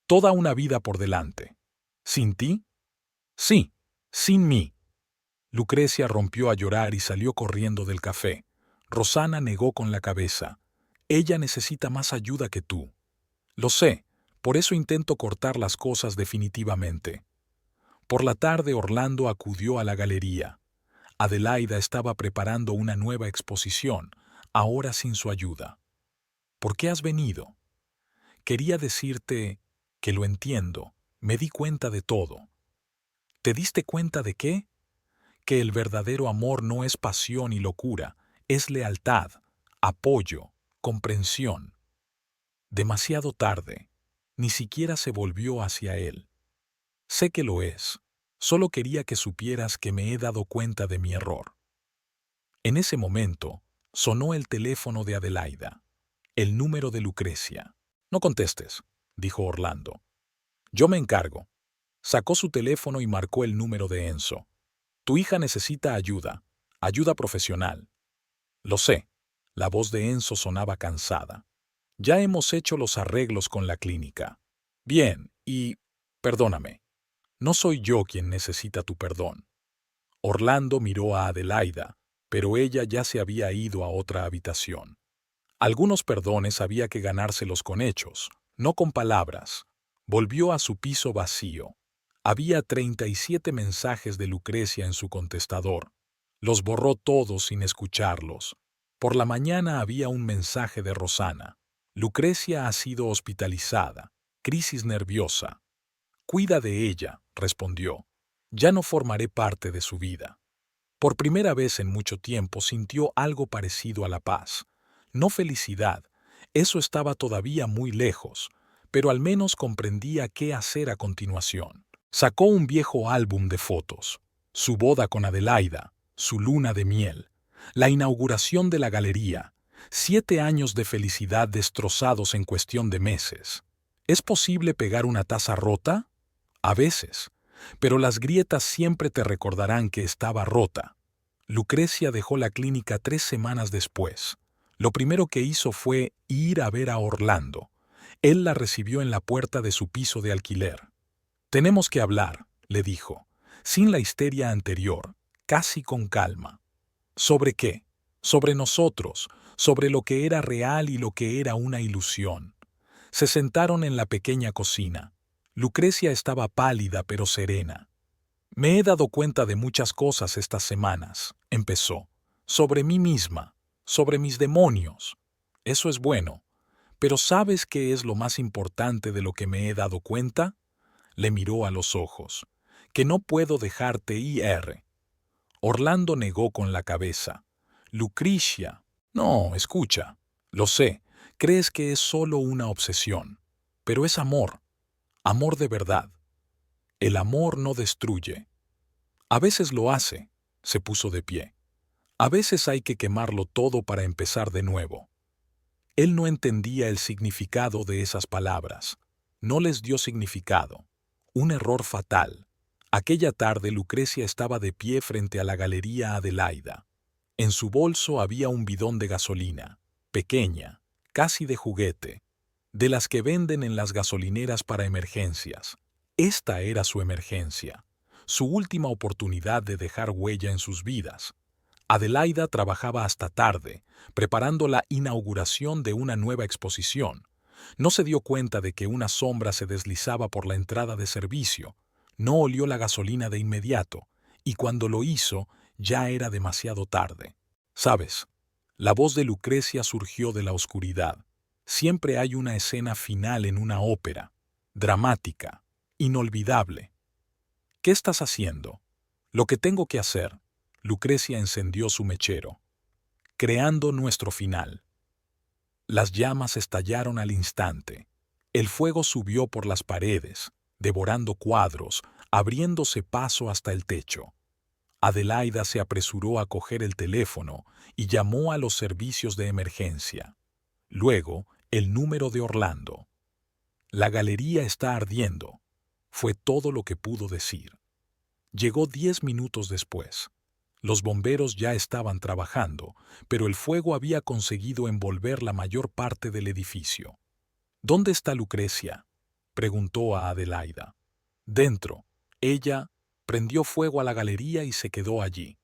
[SPEAKER 1] «Toda una vida por delante». «¿Sin ti?» «Sí, sin mí». Lucrecia rompió a llorar y salió corriendo del café. Rosana negó con la cabeza. «Ella necesita más ayuda que tú». «Lo sé, por eso intento cortar las cosas definitivamente». Por la tarde Orlando acudió a la galería. Adelaida estaba preparando una nueva exposición, ahora sin su ayuda. «¿Por qué has venido?» «Quería decirte que lo entiendo, me di cuenta de todo». «¿Te diste cuenta de qué?» «Que el verdadero amor no es pasión y locura, es lealtad, apoyo, comprensión». Demasiado tarde. Ni siquiera se volvió hacia él. «Sé que lo es. Solo quería que supieras que me he dado cuenta de mi error». En ese momento, sonó el teléfono de Adelaida. El número de Lucrecia. «No contestes», dijo Orlando. «Yo me encargo». Sacó su teléfono y marcó el número de Enzo. «Tu hija necesita ayuda. Ayuda profesional». «Lo sé». La voz de Enzo sonaba cansada. «Ya hemos hecho los arreglos con la clínica». «Bien, y... perdóname. No soy yo quien necesita tu perdón». Orlando miró a Adelaida, pero ella ya se había ido a otra habitación. Algunos perdones había que ganárselos con hechos, no con palabras. Volvió a su piso vacío. Había 37 mensajes de Lucrecia en su contestador. Los borró todos sin escucharlos. Por la mañana había un mensaje de Rosana. «Lucrecia ha sido hospitalizada. Crisis nerviosa». «Cuida de ella», respondió. «Ya no formaré parte de su vida». Por primera vez en mucho tiempo sintió algo parecido a la paz. No felicidad, eso estaba todavía muy lejos, pero al menos comprendía qué hacer a continuación. Sacó un viejo álbum de fotos. Su boda con Adelaida, su luna de miel, la inauguración de la galería, 7 años de felicidad destrozados en cuestión de meses. ¿Es posible pegar una taza rota? A veces, pero las grietas siempre te recordarán que estaba rota. Lucrecia dejó la clínica 3 semanas después. Lo primero que hizo fue ir a ver a Orlando. Él la recibió en la puerta de su piso de alquiler. «Tenemos que hablar», le dijo, sin la histeria anterior, casi con calma. ¿Sobre qué? Sobre nosotros, sobre lo que era real y lo que era una ilusión. Se sentaron en la pequeña cocina. Lucrecia estaba pálida pero serena. «Me he dado cuenta de muchas cosas estas semanas», empezó. «Sobre mí misma, sobre mis demonios. Eso es bueno. Pero ¿sabes qué es lo más importante de lo que me he dado cuenta?» Le miró a los ojos. «Que no puedo dejarte ir». Orlando negó con la cabeza. Lucrecia. No, escucha. Lo sé, crees que es solo una obsesión. Pero es amor. Amor de verdad. El amor no destruye. A veces lo hace. Se puso de pie. A veces hay que quemarlo todo para empezar de nuevo. Él no entendía el significado de esas palabras. No les dio significado. Un error fatal. Aquella tarde Lucrecia estaba de pie frente a la galería Adelaida. En su bolso había un bidón de gasolina, pequeña, casi de juguete, de las que venden en las gasolineras para emergencias. Esta era su emergencia, su última oportunidad de dejar huella en sus vidas. Adelaida trabajaba hasta tarde, preparando la inauguración de una nueva exposición. No se dio cuenta de que una sombra se deslizaba por la entrada de servicio. No olió la gasolina de inmediato, y cuando lo hizo, ya era demasiado tarde. ¿Sabes? La voz de Lucrecia surgió de la oscuridad. Siempre hay una escena final en una ópera, dramática, inolvidable. ¿Qué estás haciendo? Lo que tengo que hacer. Lucrecia encendió su mechero. Creando nuestro final. Las llamas estallaron al instante. El fuego subió por las paredes, devorando cuadros, abriéndose paso hasta el techo. Adelaida se apresuró a coger el teléfono y llamó a los servicios de emergencia. Luego, el número de Orlando. La galería está ardiendo. Fue todo lo que pudo decir. Llegó 10 minutos después. Los bomberos ya estaban trabajando, pero el fuego había conseguido envolver la mayor parte del edificio. ¿Dónde está Lucrecia?, preguntó a Adelaida. Dentro. Ella prendió fuego a la galería y se quedó allí.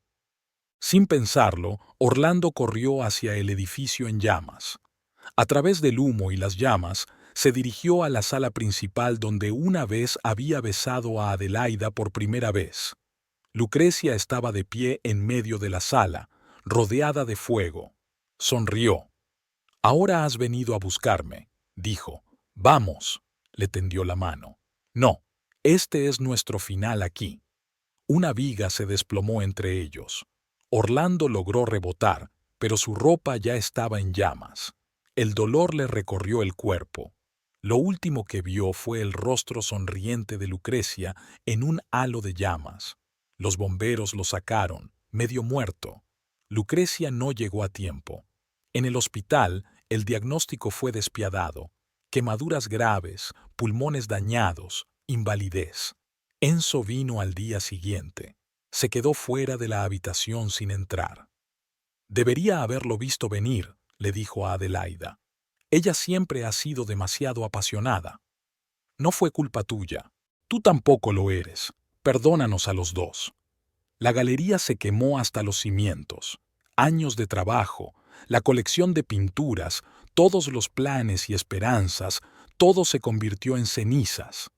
[SPEAKER 1] Sin pensarlo, Orlando corrió hacia el edificio en llamas. A través del humo y las llamas, se dirigió a la sala principal donde una vez había besado a Adelaida por primera vez. Lucrecia estaba de pie en medio de la sala, rodeada de fuego. Sonrió. «Ahora has venido a buscarme», dijo. «Vamos», le tendió la mano. «No, este es nuestro final aquí». Una viga se desplomó entre ellos. Orlando logró rebotar, pero su ropa ya estaba en llamas. El dolor le recorrió el cuerpo. Lo último que vio fue el rostro sonriente de Lucrecia en un halo de llamas. Los bomberos lo sacaron, medio muerto. Lucrecia no llegó a tiempo. En el hospital, el diagnóstico fue despiadado. Quemaduras graves, pulmones dañados, invalidez. Enzo vino al día siguiente. Se quedó fuera de la habitación sin entrar. «Debería haberlo visto venir», le dijo a Adelaida. «Ella siempre ha sido demasiado apasionada. No fue culpa tuya. Tú tampoco lo eres. Perdónanos a los dos». La galería se quemó hasta los cimientos. Años de trabajo, la colección de pinturas, todos los planes y esperanzas, todo se convirtió en cenizas.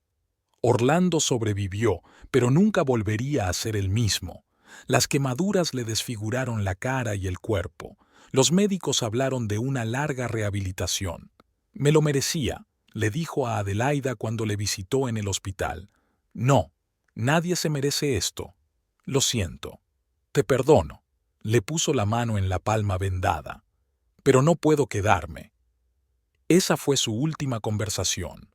[SPEAKER 1] Orlando sobrevivió, pero nunca volvería a ser el mismo. Las quemaduras le desfiguraron la cara y el cuerpo. Los médicos hablaron de una larga rehabilitación. «Me lo merecía», le dijo a Adelaida cuando le visitó en el hospital. «No, nadie se merece esto. Lo siento. Te perdono». Le puso la mano en la palma vendada. «Pero no puedo quedarme». Esa fue su última conversación.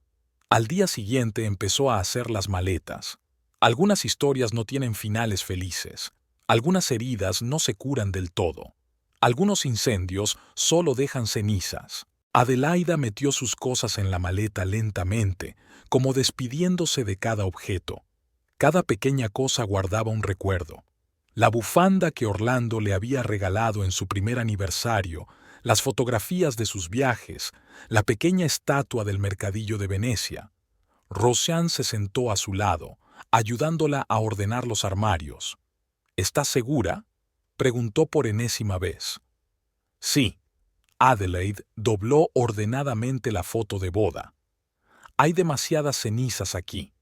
[SPEAKER 1] Al día siguiente empezó a hacer las maletas. Algunas historias no tienen finales felices. Algunas heridas no se curan del todo. Algunos incendios solo dejan cenizas. Adelaida metió sus cosas en la maleta lentamente, como despidiéndose de cada objeto. Cada pequeña cosa guardaba un recuerdo. La bufanda que Orlando le había regalado en su primer aniversario, las fotografías de sus viajes, la pequeña estatua del mercadillo de Venecia. Roxane se sentó a su lado, ayudándola a ordenar los armarios. «¿Estás segura?», preguntó por enésima vez. «Sí». Adelaide dobló ordenadamente la foto de boda. «Hay demasiadas cenizas aquí».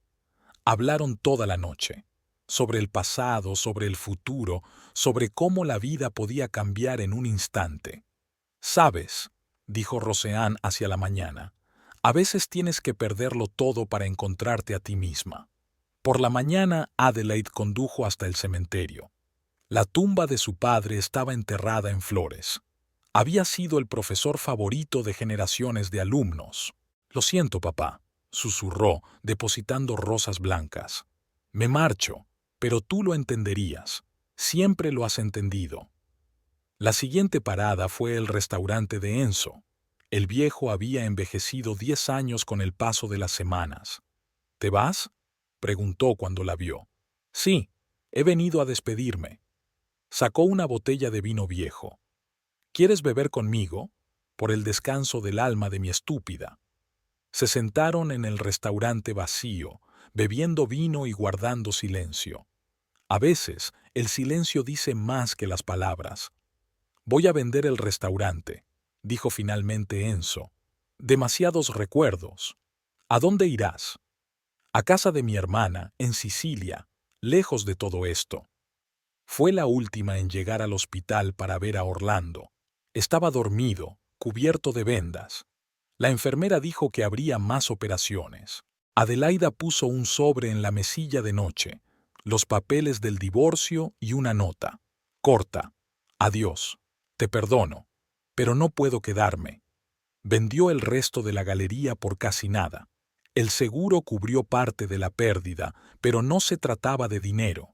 [SPEAKER 1] Hablaron toda la noche. Sobre el pasado, sobre el futuro, sobre cómo la vida podía cambiar en un instante. «¿Sabes?», dijo Roxane hacia la mañana, «a veces tienes que perderlo todo para encontrarte a ti misma». Por la mañana, Adelaide condujo hasta el cementerio. La tumba de su padre estaba enterrada en flores. Había sido el profesor favorito de generaciones de alumnos. «Lo siento, papá», susurró, depositando rosas blancas. «Me marcho, pero tú lo entenderías. Siempre lo has entendido». La siguiente parada fue el restaurante de Enzo. El viejo había envejecido 10 años con el paso de las semanas. «¿Te vas?», preguntó cuando la vio. «Sí, he venido a despedirme». Sacó una botella de vino viejo. «¿Quieres beber conmigo? Por el descanso del alma de mi estúpida». Se sentaron en el restaurante vacío, bebiendo vino y guardando silencio. A veces, el silencio dice más que las palabras. «Voy a vender el restaurante», dijo finalmente Enzo. «Demasiados recuerdos». «¿A dónde irás?» «A casa de mi hermana, en Sicilia, lejos de todo esto». Fue la última en llegar al hospital para ver a Orlando. Estaba dormido, cubierto de vendas. La enfermera dijo que habría más operaciones. Adelaida puso un sobre en la mesilla de noche, los papeles del divorcio y una nota. Corta. «Adiós. Te perdono, pero no puedo quedarme». Vendió el resto de la galería por casi nada. El seguro cubrió parte de la pérdida, pero no se trataba de dinero.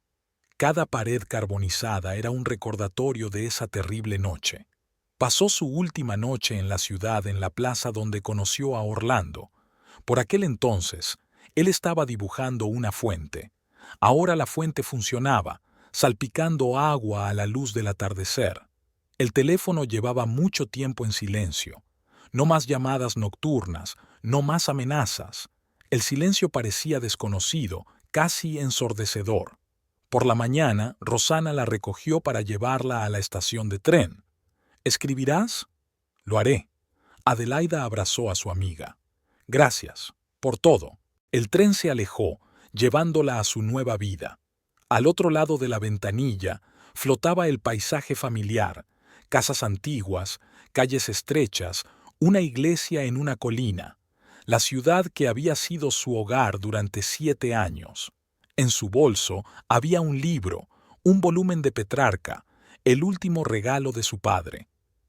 [SPEAKER 1] Cada pared carbonizada era un recordatorio de esa terrible noche. Pasó su última noche en la ciudad en la plaza donde conoció a Orlando. Por aquel entonces, él estaba dibujando una fuente. Ahora la fuente funcionaba, salpicando agua a la luz del atardecer. El teléfono llevaba mucho tiempo en silencio. No más llamadas nocturnas, no más amenazas. El silencio parecía desconocido, casi ensordecedor. Por la mañana, Rosana la recogió para llevarla a la estación de tren. «¿Escribirás?» «Lo haré». Adelaida abrazó a su amiga. «Gracias, por todo». El tren se alejó, llevándola a su nueva vida. Al otro lado de la ventanilla flotaba el paisaje familiar, casas antiguas, calles estrechas, una iglesia en una colina, la ciudad que había sido su hogar durante 7 años. En su bolso había un libro, un volumen de Petrarca, el último regalo de su padre.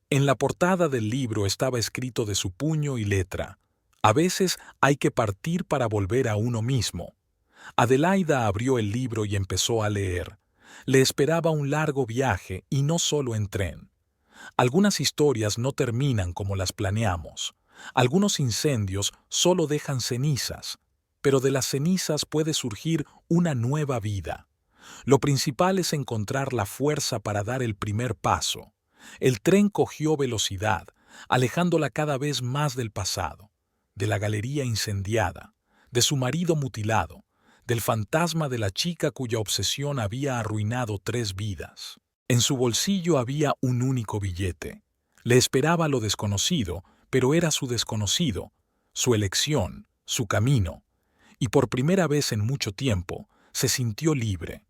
[SPEAKER 1] En la portada del libro estaba escrito de su puño y letra: «A veces hay que partir para volver a uno mismo». Adelaida abrió el libro y empezó a leer. Le esperaba un largo viaje y no solo en tren. Algunas historias no terminan como las planeamos. Algunos incendios solo dejan cenizas, pero de las cenizas puede surgir una nueva vida. Lo principal es encontrar la fuerza para dar el primer paso. El tren cogió velocidad, alejándola cada vez más del pasado, de la galería incendiada, de su marido mutilado, del fantasma de la chica cuya obsesión había arruinado 3 vidas. En su bolsillo había un único billete. Le esperaba lo desconocido, pero era su desconocido, su elección, su camino. Y por primera vez en mucho tiempo se sintió libre.